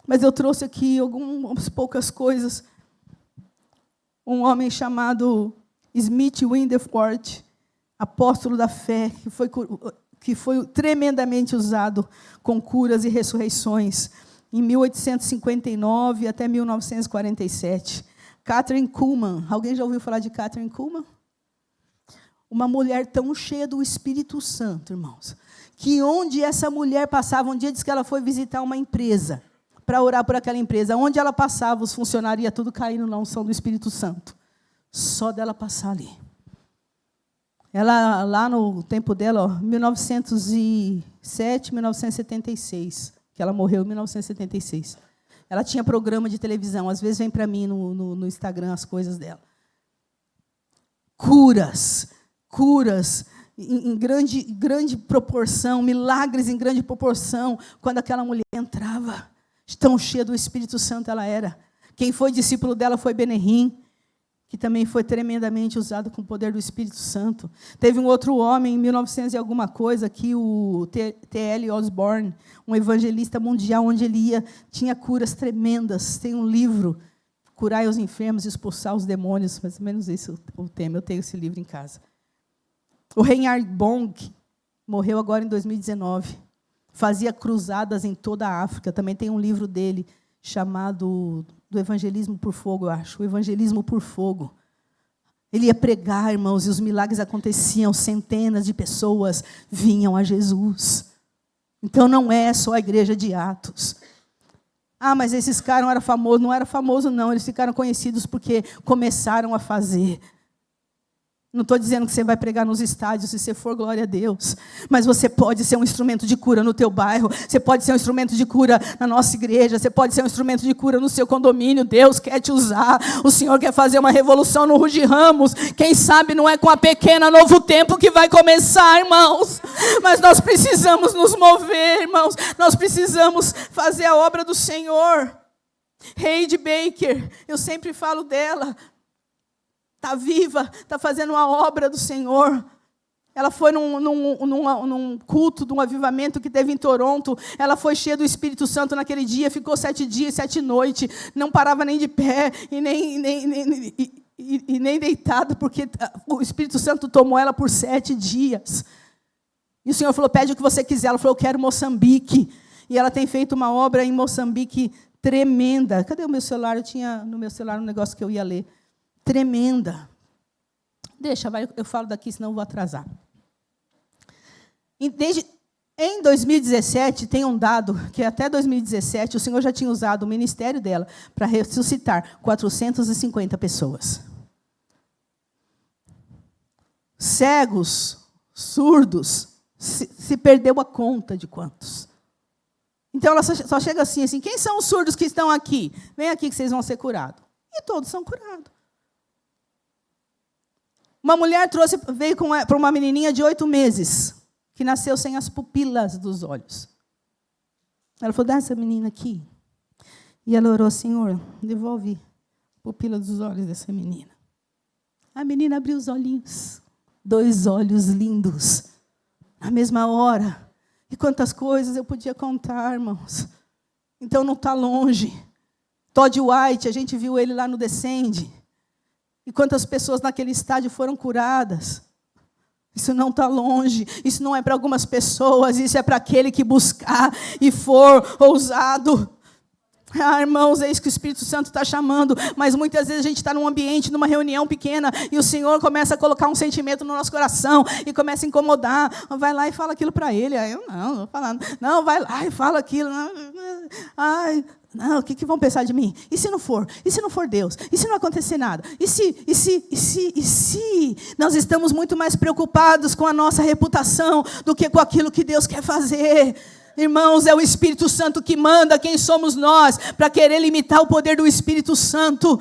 Mas eu trouxe aqui algumas poucas coisas. Um homem chamado Smith Windeford, apóstolo da fé, que foi tremendamente usado com curas e ressurreições, em 1859 até 1947. Kathryn Kuhlman. Alguém já ouviu falar de Kathryn Kuhlman? Uma mulher tão cheia do Espírito Santo, irmãos, que onde essa mulher passava, um dia diz que ela foi visitar uma empresa, para orar por aquela empresa. Onde ela passava, os funcionários iam tudo caindo na unção do Espírito Santo. Só dela passar ali. Ela, lá no tempo dela, 1907, 1976, que ela morreu em 1976. Ela tinha programa de televisão, às vezes vem para mim no Instagram as coisas dela. Curas em grande proporção, milagres em grande proporção, quando aquela mulher entrava, tão cheia do Espírito Santo ela era. Quem foi discípulo dela foi Benehim, que também foi tremendamente usado com o poder do Espírito Santo. Teve um outro homem, em 1900 e alguma coisa, que o T.L. Osborne, um evangelista mundial, onde ele ia, tinha curas tremendas. Tem um livro, Curai os Enfermos e Expulsar os Demônios, mais ou menos esse o tema. Eu tenho esse livro em casa. O Reinhard Bonk morreu agora em 2019. Fazia cruzadas em toda a África. Também tem um livro dele chamado do Evangelismo por Fogo, eu acho. O Evangelismo por Fogo. Ele ia pregar, irmãos, e os milagres aconteciam. Centenas de pessoas vinham a Jesus. Então não é só a igreja de Atos. Ah, mas esses caras não eram famosos. Não era famoso, não. Eles ficaram conhecidos porque começaram a fazer. Não estou dizendo que você vai pregar nos estádios, se você for, glória a Deus. Mas você pode ser um instrumento de cura no teu bairro. Você pode ser um instrumento de cura na nossa igreja. Você pode ser um instrumento de cura no seu condomínio. Deus quer te usar. O Senhor quer fazer uma revolução no Rude Ramos. Quem sabe não é com a pequena Novo Tempo que vai começar, irmãos. Mas nós precisamos nos mover, irmãos. Nós precisamos fazer a obra do Senhor. Heidi Baker, eu sempre falo dela. Está viva, está fazendo uma obra do Senhor. Ela foi num culto, de um avivamento que teve em Toronto. Ela foi cheia do Espírito Santo naquele dia, ficou 7 dias, 7 noites, não parava nem de pé e nem deitada, porque o Espírito Santo tomou ela por 7 dias. E o Senhor falou, pede o que você quiser. Ela falou, eu quero Moçambique. E ela tem feito uma obra em Moçambique tremenda. Cadê o meu celular? Eu tinha no meu celular um negócio que eu ia ler. Tremenda. Deixa, eu falo daqui, senão eu vou atrasar. Em 2017, tem um dado que até 2017 o Senhor já tinha usado o ministério dela para ressuscitar 450 pessoas. Cegos, surdos, se perdeu a conta de quantos. Então ela só chega assim, quem são os surdos que estão aqui? Vem aqui que vocês vão ser curados. E todos são curados. Uma mulher veio para uma menininha de 8 meses, que nasceu sem as pupilas dos olhos. Ela falou, dá essa menina aqui. E ela orou, Senhor, devolve a pupila dos olhos dessa menina. A menina abriu os olhinhos. 2 olhos lindos. Na mesma hora. E quantas coisas eu podia contar, irmãos. Então não está longe. Todd White, a gente viu ele lá no Descende. E quantas pessoas naquele estádio foram curadas. Isso não está longe. Isso não é para algumas pessoas. Isso é para aquele que buscar e for ousado. Ah, irmãos, é isso que o Espírito Santo está chamando. Mas muitas vezes a gente está num ambiente, numa reunião pequena, e o Senhor começa a colocar um sentimento no nosso coração e começa a incomodar. Vai lá e fala aquilo para ele. Aí eu não vou falar. Não, vai lá e fala aquilo. Ai, não, o que vão pensar de mim? E se não for? E se não for Deus? E se não acontecer nada? E se? Nós estamos muito mais preocupados com a nossa reputação do que com aquilo que Deus quer fazer. Irmãos, é o Espírito Santo que manda. Quem somos nós para querer limitar o poder do Espírito Santo?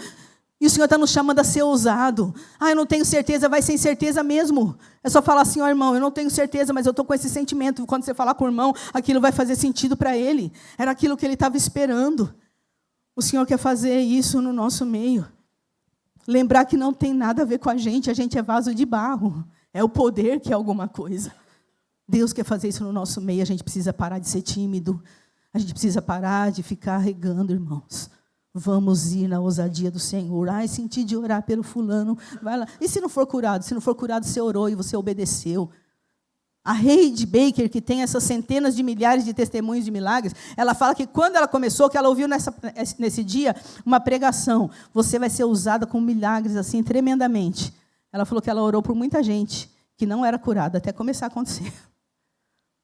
E o Senhor está nos chamando a ser ousado. Ah, eu não tenho certeza, vai sem certeza mesmo. É só falar assim, ó, irmão, eu não tenho certeza, mas eu estou com esse sentimento. Quando você falar com o irmão, aquilo vai fazer sentido para ele. Era aquilo que ele estava esperando. O Senhor quer fazer isso no nosso meio. Lembrar que não tem nada a ver com a gente é vaso de barro. É o poder que é alguma coisa. Deus quer fazer isso no nosso meio, a gente precisa parar de ser tímido. A gente precisa parar de ficar regando, irmãos. Vamos ir na ousadia do Senhor. Ai, senti de orar pelo fulano. Vai lá. E se não for curado? Se não for curado, você orou e você obedeceu. A Heidi Baker, que tem essas centenas de milhares de testemunhos de milagres, ela fala que quando ela começou, que ela ouviu nesse dia uma pregação. Você vai ser usada com milagres assim, tremendamente. Ela falou que ela orou por muita gente que não era curada, até começar a acontecer.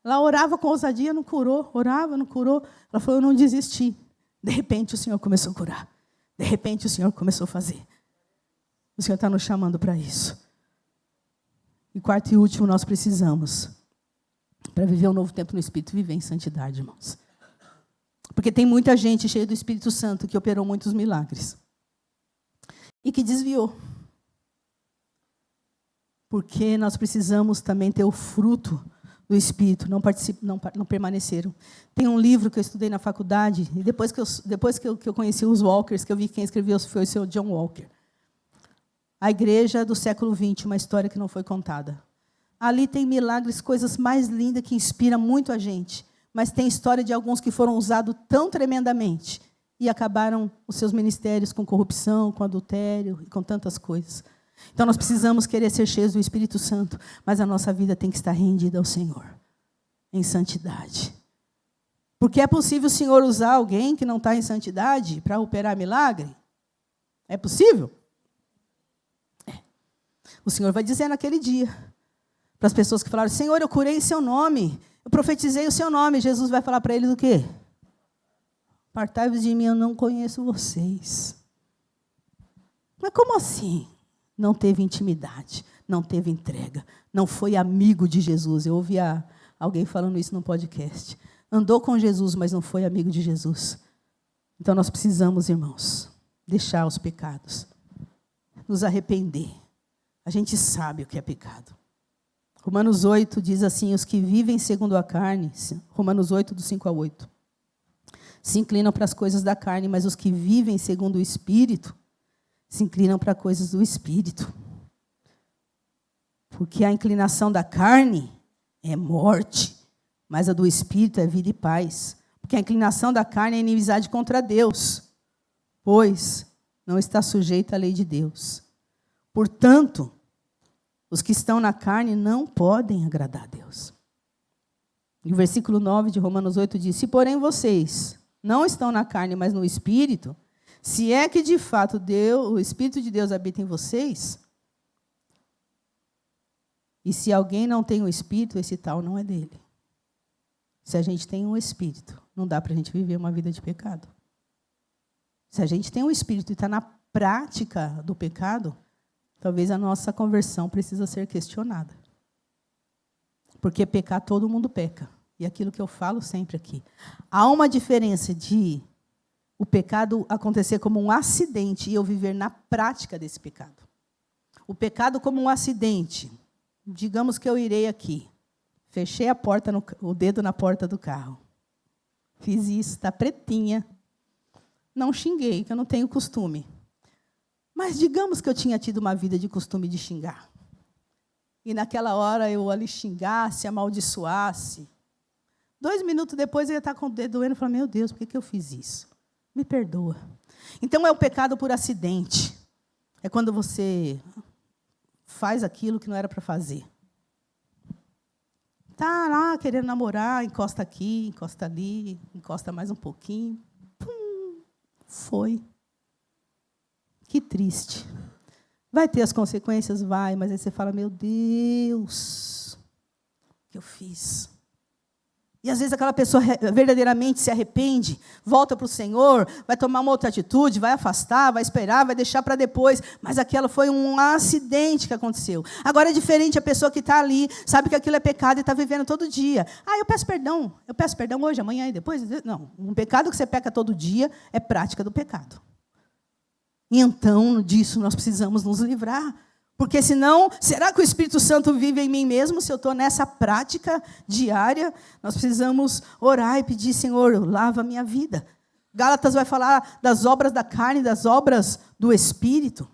Ela orava com ousadia, não curou. Orava, não curou. Ela falou, eu não desisti. De repente, o Senhor começou a curar. De repente, o Senhor começou a fazer. O Senhor está nos chamando para isso. E quarto e último, nós precisamos, para viver um novo tempo no Espírito, viver em santidade, irmãos. Porque tem muita gente cheia do Espírito Santo que operou muitos milagres. E que desviou. Porque nós precisamos também ter o fruto do Espírito, não permaneceram. Tem um livro que eu estudei na faculdade, e depois que eu conheci os Walkers, que eu vi que quem escreveu foi o seu John Walker. A igreja do século XX, uma história que não foi contada. Ali tem milagres, coisas mais lindas que inspiram muito a gente, mas tem história de alguns que foram usados tão tremendamente e acabaram os seus ministérios com corrupção, com adultério e com tantas coisas. Então, nós precisamos querer ser cheios do Espírito Santo, mas a nossa vida tem que estar rendida ao Senhor, em santidade. Porque é possível o Senhor usar alguém que não está em santidade para operar milagre? É possível? É. O Senhor vai dizer naquele dia, para as pessoas que falaram, Senhor, eu curei em seu nome, eu profetizei o seu nome. Jesus vai falar para eles o quê? Apartai-vos de mim, eu não conheço vocês. Mas como assim? Não teve intimidade, não teve entrega, não foi amigo de Jesus. Eu ouvi alguém falando isso no podcast. Andou com Jesus, mas não foi amigo de Jesus. Então nós precisamos, irmãos, deixar os pecados, nos arrepender. A gente sabe o que é pecado. Romanos 8 diz assim, os que vivem segundo a carne, Romanos 8, do 5 a 8, se inclinam para as coisas da carne, mas os que vivem segundo o Espírito, se inclinam para coisas do Espírito. Porque a inclinação da carne é morte, mas a do Espírito é vida e paz. Porque a inclinação da carne é inimizade contra Deus, pois não está sujeita à lei de Deus. Portanto, os que estão na carne não podem agradar a Deus. E o versículo 9 de Romanos 8 diz, se porém vocês não estão na carne, mas no Espírito, se é que de fato o Espírito de Deus habita em vocês, e se alguém não tem o Espírito, esse tal não é dele. Se a gente tem um Espírito, não dá para a gente viver uma vida de pecado. Se a gente tem um Espírito e está na prática do pecado, talvez a nossa conversão precisa ser questionada. Porque pecar, todo mundo peca. E aquilo que eu falo sempre aqui. Há uma diferença de o pecado acontecer como um acidente e eu viver na prática desse pecado. O pecado como um acidente. Digamos que eu irei aqui. Fechei o dedo na porta do carro. Fiz isso, está pretinha. Não xinguei, que eu não tenho costume. Mas digamos que eu tinha tido uma vida de costume de xingar. E naquela hora eu ali xingasse, amaldiçoasse. 2 minutos depois eu ia estar com o dedo doendo e falar, meu Deus, por que eu fiz isso? Me perdoa. Então é o pecado por acidente. É quando você faz aquilo que não era para fazer. Está lá querendo namorar, encosta aqui, encosta ali, encosta mais um pouquinho. Pum, foi. Que triste. Vai ter as consequências? Vai, mas aí você fala, meu Deus, o que eu fiz? E às vezes aquela pessoa verdadeiramente se arrepende, volta para o Senhor, vai tomar uma outra atitude, vai afastar, vai esperar, vai deixar para depois. Mas aquela foi um acidente que aconteceu. Agora é diferente a pessoa que está ali, sabe que aquilo é pecado e está vivendo todo dia. Eu peço perdão hoje, amanhã e depois. Não, um pecado que você peca todo dia é prática do pecado. E então, disso nós precisamos nos livrar. Porque senão, será que o Espírito Santo vive em mim mesmo? Se eu estou nessa prática diária, nós precisamos orar e pedir, Senhor, lava a minha vida. Gálatas vai falar das obras da carne, das obras do Espírito.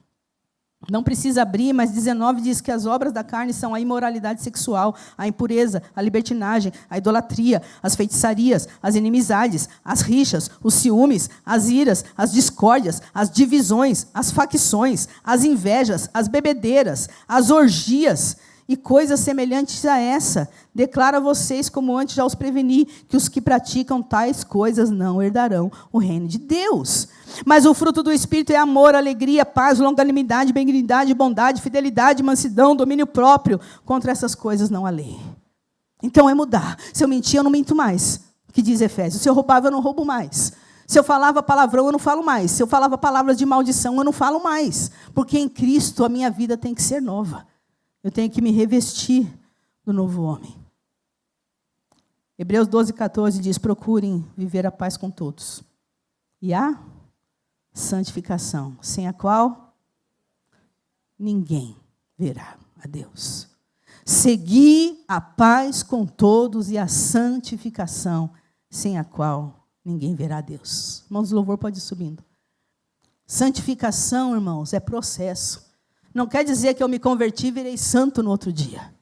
Não precisa abrir, mas 19 diz que as obras da carne são a imoralidade sexual, a impureza, a libertinagem, a idolatria, as feitiçarias, as inimizades, as rixas, os ciúmes, as iras, as discórdias, as divisões, as facções, as invejas, as bebedeiras, as orgias e coisas semelhantes a essa. Declaro a vocês, como antes já os preveni, que os que praticam tais coisas não herdarão o reino de Deus. Mas o fruto do Espírito é amor, alegria, paz, longanimidade, benignidade, bondade, fidelidade, mansidão, domínio próprio. Contra essas coisas não há lei. Então é mudar. Se eu mentia, eu não minto mais. O que diz Efésios? Se eu roubava, eu não roubo mais. Se eu falava palavrão, eu não falo mais. Se eu falava palavras de maldição, eu não falo mais. Porque em Cristo a minha vida tem que ser nova. Eu tenho que me revestir do novo homem. Hebreus 12, 14 diz, procurem viver a paz com todos. E a santificação, sem a qual ninguém verá a Deus. Seguir a paz com todos e a santificação, sem a qual ninguém verá a Deus. Irmãos, o louvor pode ir subindo. Santificação, irmãos, é processo. Não quer dizer que eu me converti e virei santo no outro dia.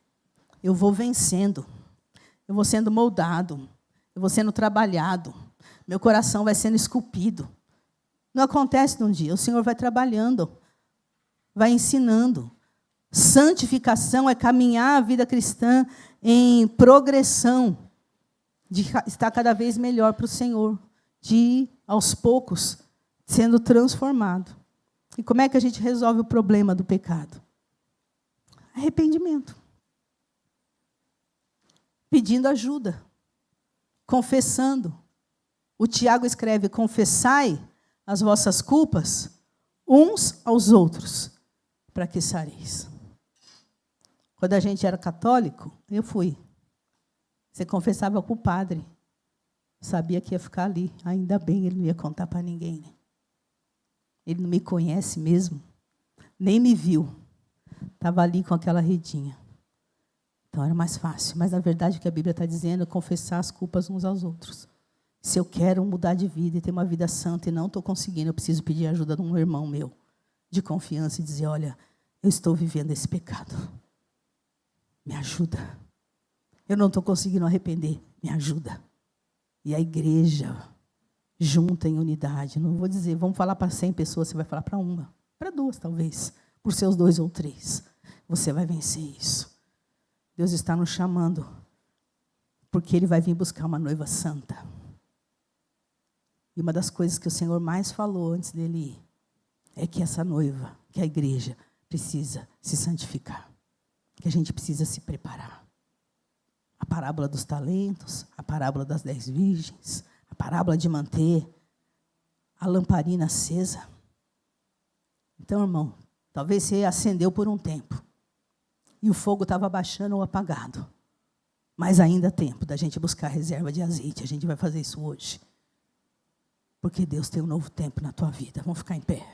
Eu vou vencendo. Eu vou sendo moldado. Eu vou sendo trabalhado. Meu coração vai sendo esculpido. Não acontece num dia. O Senhor vai trabalhando. Vai ensinando. Santificação é caminhar a vida cristã em progressão. De estar cada vez melhor para o Senhor. De ir, aos poucos, sendo transformado. E como é que a gente resolve o problema do pecado? Arrependimento. Pedindo ajuda. Confessando. O Tiago escreve: confessai as vossas culpas uns aos outros, para que sareis. Quando a gente era católico, eu fui. Você confessava com o padre. Sabia que ia ficar ali. Ainda bem, ele não ia contar para ninguém. Né? Ele não me conhece mesmo. Nem me viu. Estava ali com aquela redinha. Então era mais fácil. Mas, na verdade, o que a Bíblia está dizendo é confessar as culpas uns aos outros. Se eu quero mudar de vida e ter uma vida santa e não estou conseguindo, eu preciso pedir ajuda de um irmão meu, de confiança, e dizer: olha, eu estou vivendo esse pecado. Me ajuda. Eu não estou conseguindo arrepender. Me ajuda. E a igreja, junta em unidade. Não vou dizer, vamos falar para 100 pessoas, você vai falar para uma. Para 2, talvez. Por seus 2 ou 3. Você vai vencer isso. Deus está nos chamando. Porque Ele vai vir buscar uma noiva santa. E uma das coisas que o Senhor mais falou antes dele ir, é que essa noiva, que a igreja, precisa se santificar. Que a gente precisa se preparar. A parábola dos talentos, a parábola das 10 virgens, a parábola de manter a lamparina acesa. Então, irmão, talvez você acendeu por um tempo e o fogo estava baixando ou apagado. Mas ainda há tempo da gente buscar reserva de azeite. A gente vai fazer isso hoje. Porque Deus tem um novo tempo na tua vida. Vamos ficar em pé.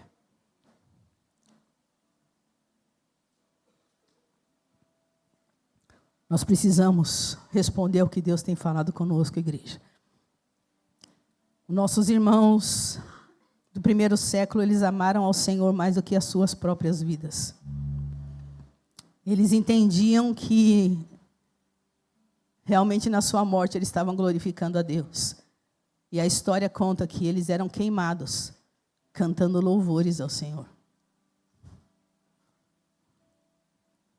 Nós precisamos responder ao que Deus tem falado conosco, igreja. Nossos irmãos do primeiro século, eles amaram ao Senhor mais do que as suas próprias vidas. Eles entendiam que realmente na sua morte eles estavam glorificando a Deus. E a história conta que eles eram queimados, cantando louvores ao Senhor.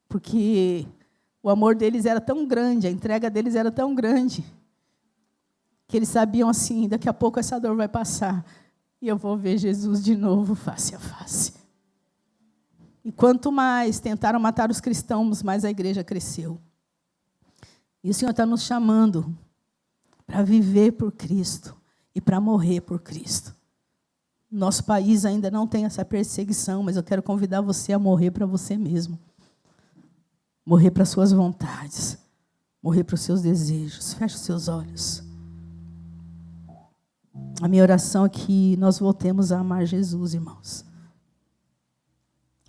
Porque o amor deles era tão grande, a entrega deles era tão grande, que eles sabiam assim: daqui a pouco essa dor vai passar e eu vou ver Jesus de novo, face a face. E quanto mais tentaram matar os cristãos, mais a igreja cresceu. E o Senhor está nos chamando para viver por Cristo e para morrer por Cristo. Nosso país ainda não tem essa perseguição, mas eu quero convidar você a morrer para você mesmo. Morrer para as suas vontades. Morrer para os seus desejos. Feche os seus olhos. A minha oração é que nós voltemos a amar Jesus, irmãos.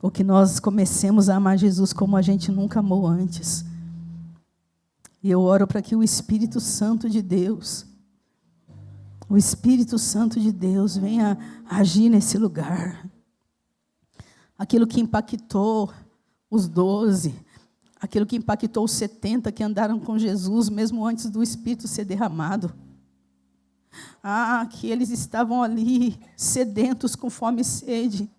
Ou que nós comecemos a amar Jesus como a gente nunca amou antes. E eu oro para que o Espírito Santo de Deus, o Espírito Santo de Deus venha agir nesse lugar. Aquilo que impactou os 12, aquilo que impactou os 70 que andaram com Jesus, mesmo antes do Espírito ser derramado. Que eles estavam ali, sedentos, com fome e sede.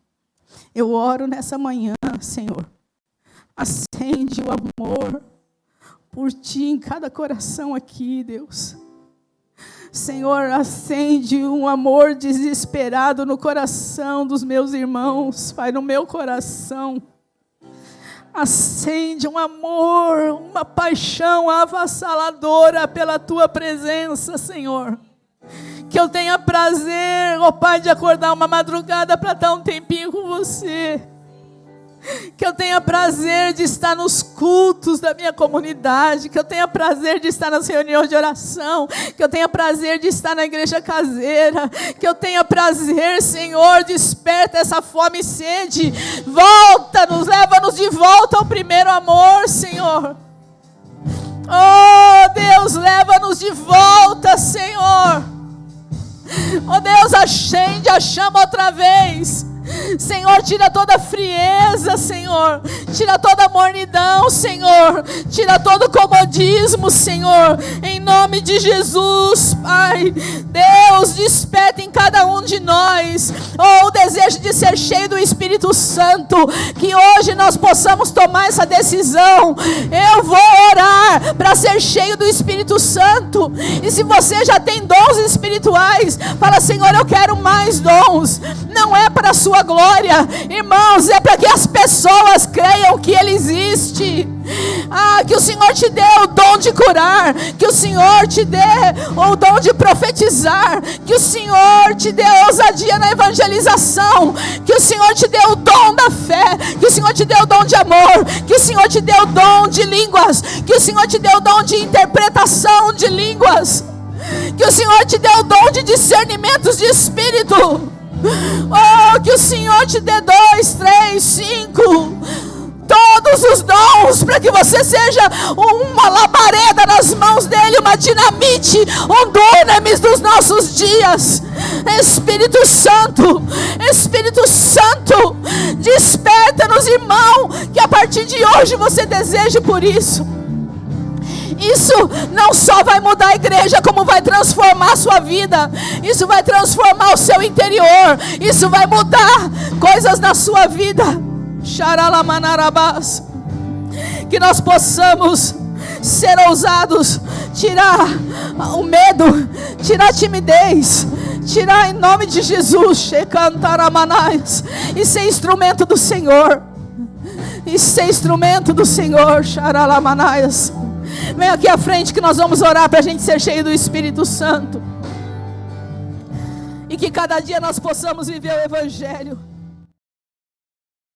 Eu oro nessa manhã, Senhor. Acende o amor por Ti em cada coração aqui, Deus. Senhor, acende um amor desesperado no coração dos meus irmãos, Pai, no meu coração. Acende um amor, uma paixão avassaladora pela Tua presença, Senhor. Que eu tenha prazer, ó Pai, de acordar uma madrugada para estar um tempinho com Você. Que eu tenha prazer de estar nos cultos da minha comunidade, que eu tenha prazer de estar nas reuniões de oração, que eu tenha prazer de estar na igreja caseira, que eu tenha prazer, Senhor, desperta essa fome e sede, volta-nos, leva-nos de volta ao primeiro amor, Senhor. Oh Deus, leva-nos de volta, Senhor. Oh Deus, acende a chama outra vez. Senhor, tira toda a frieza, Senhor. Tira toda a mornidão, Senhor. Tira todo o comodismo, Senhor. Em nome de Jesus, Pai. Deus, desperta em cada um de nós o desejo de ser cheio do Espírito Santo. Que hoje nós possamos tomar essa decisão. Eu vou orar para ser cheio do Espírito Santo. E se você já tem dons espirituais, fala: Senhor, eu quero mais dons. Não é para a sua glória, irmãos, é para que as pessoas creiam que Ele existe. Que o Senhor te dê o dom de curar, que o Senhor te dê o dom de profetizar, que o Senhor te dê ousadia na evangelização, que o Senhor te dê o dom da fé, que o Senhor te dê o dom de amor, que o Senhor te dê o dom de línguas, que o Senhor te dê o dom de interpretação de línguas, que o Senhor te dê o dom de discernimentos de espírito. Que o Senhor te dê 2, 3, 5, todos os dons, para que você seja uma labareda nas mãos dele, uma dinamite, um dunamis dos nossos dias. Espírito Santo, desperta-nos, irmão, que a partir de hoje você deseje por isso. Isso não só vai mudar a igreja, como vai transformar a sua vida. Isso vai transformar o seu interior. Isso vai mudar coisas na sua vida. Xaralamanarabás. Que nós possamos ser ousados, tirar o medo, tirar a timidez, tirar em nome de Jesus, e ser instrumento do Senhor. E ser instrumento do Senhor. Xaralamanaias. Vem aqui à frente que nós vamos orar para a gente ser cheio do Espírito Santo. E que cada dia nós possamos viver o Evangelho.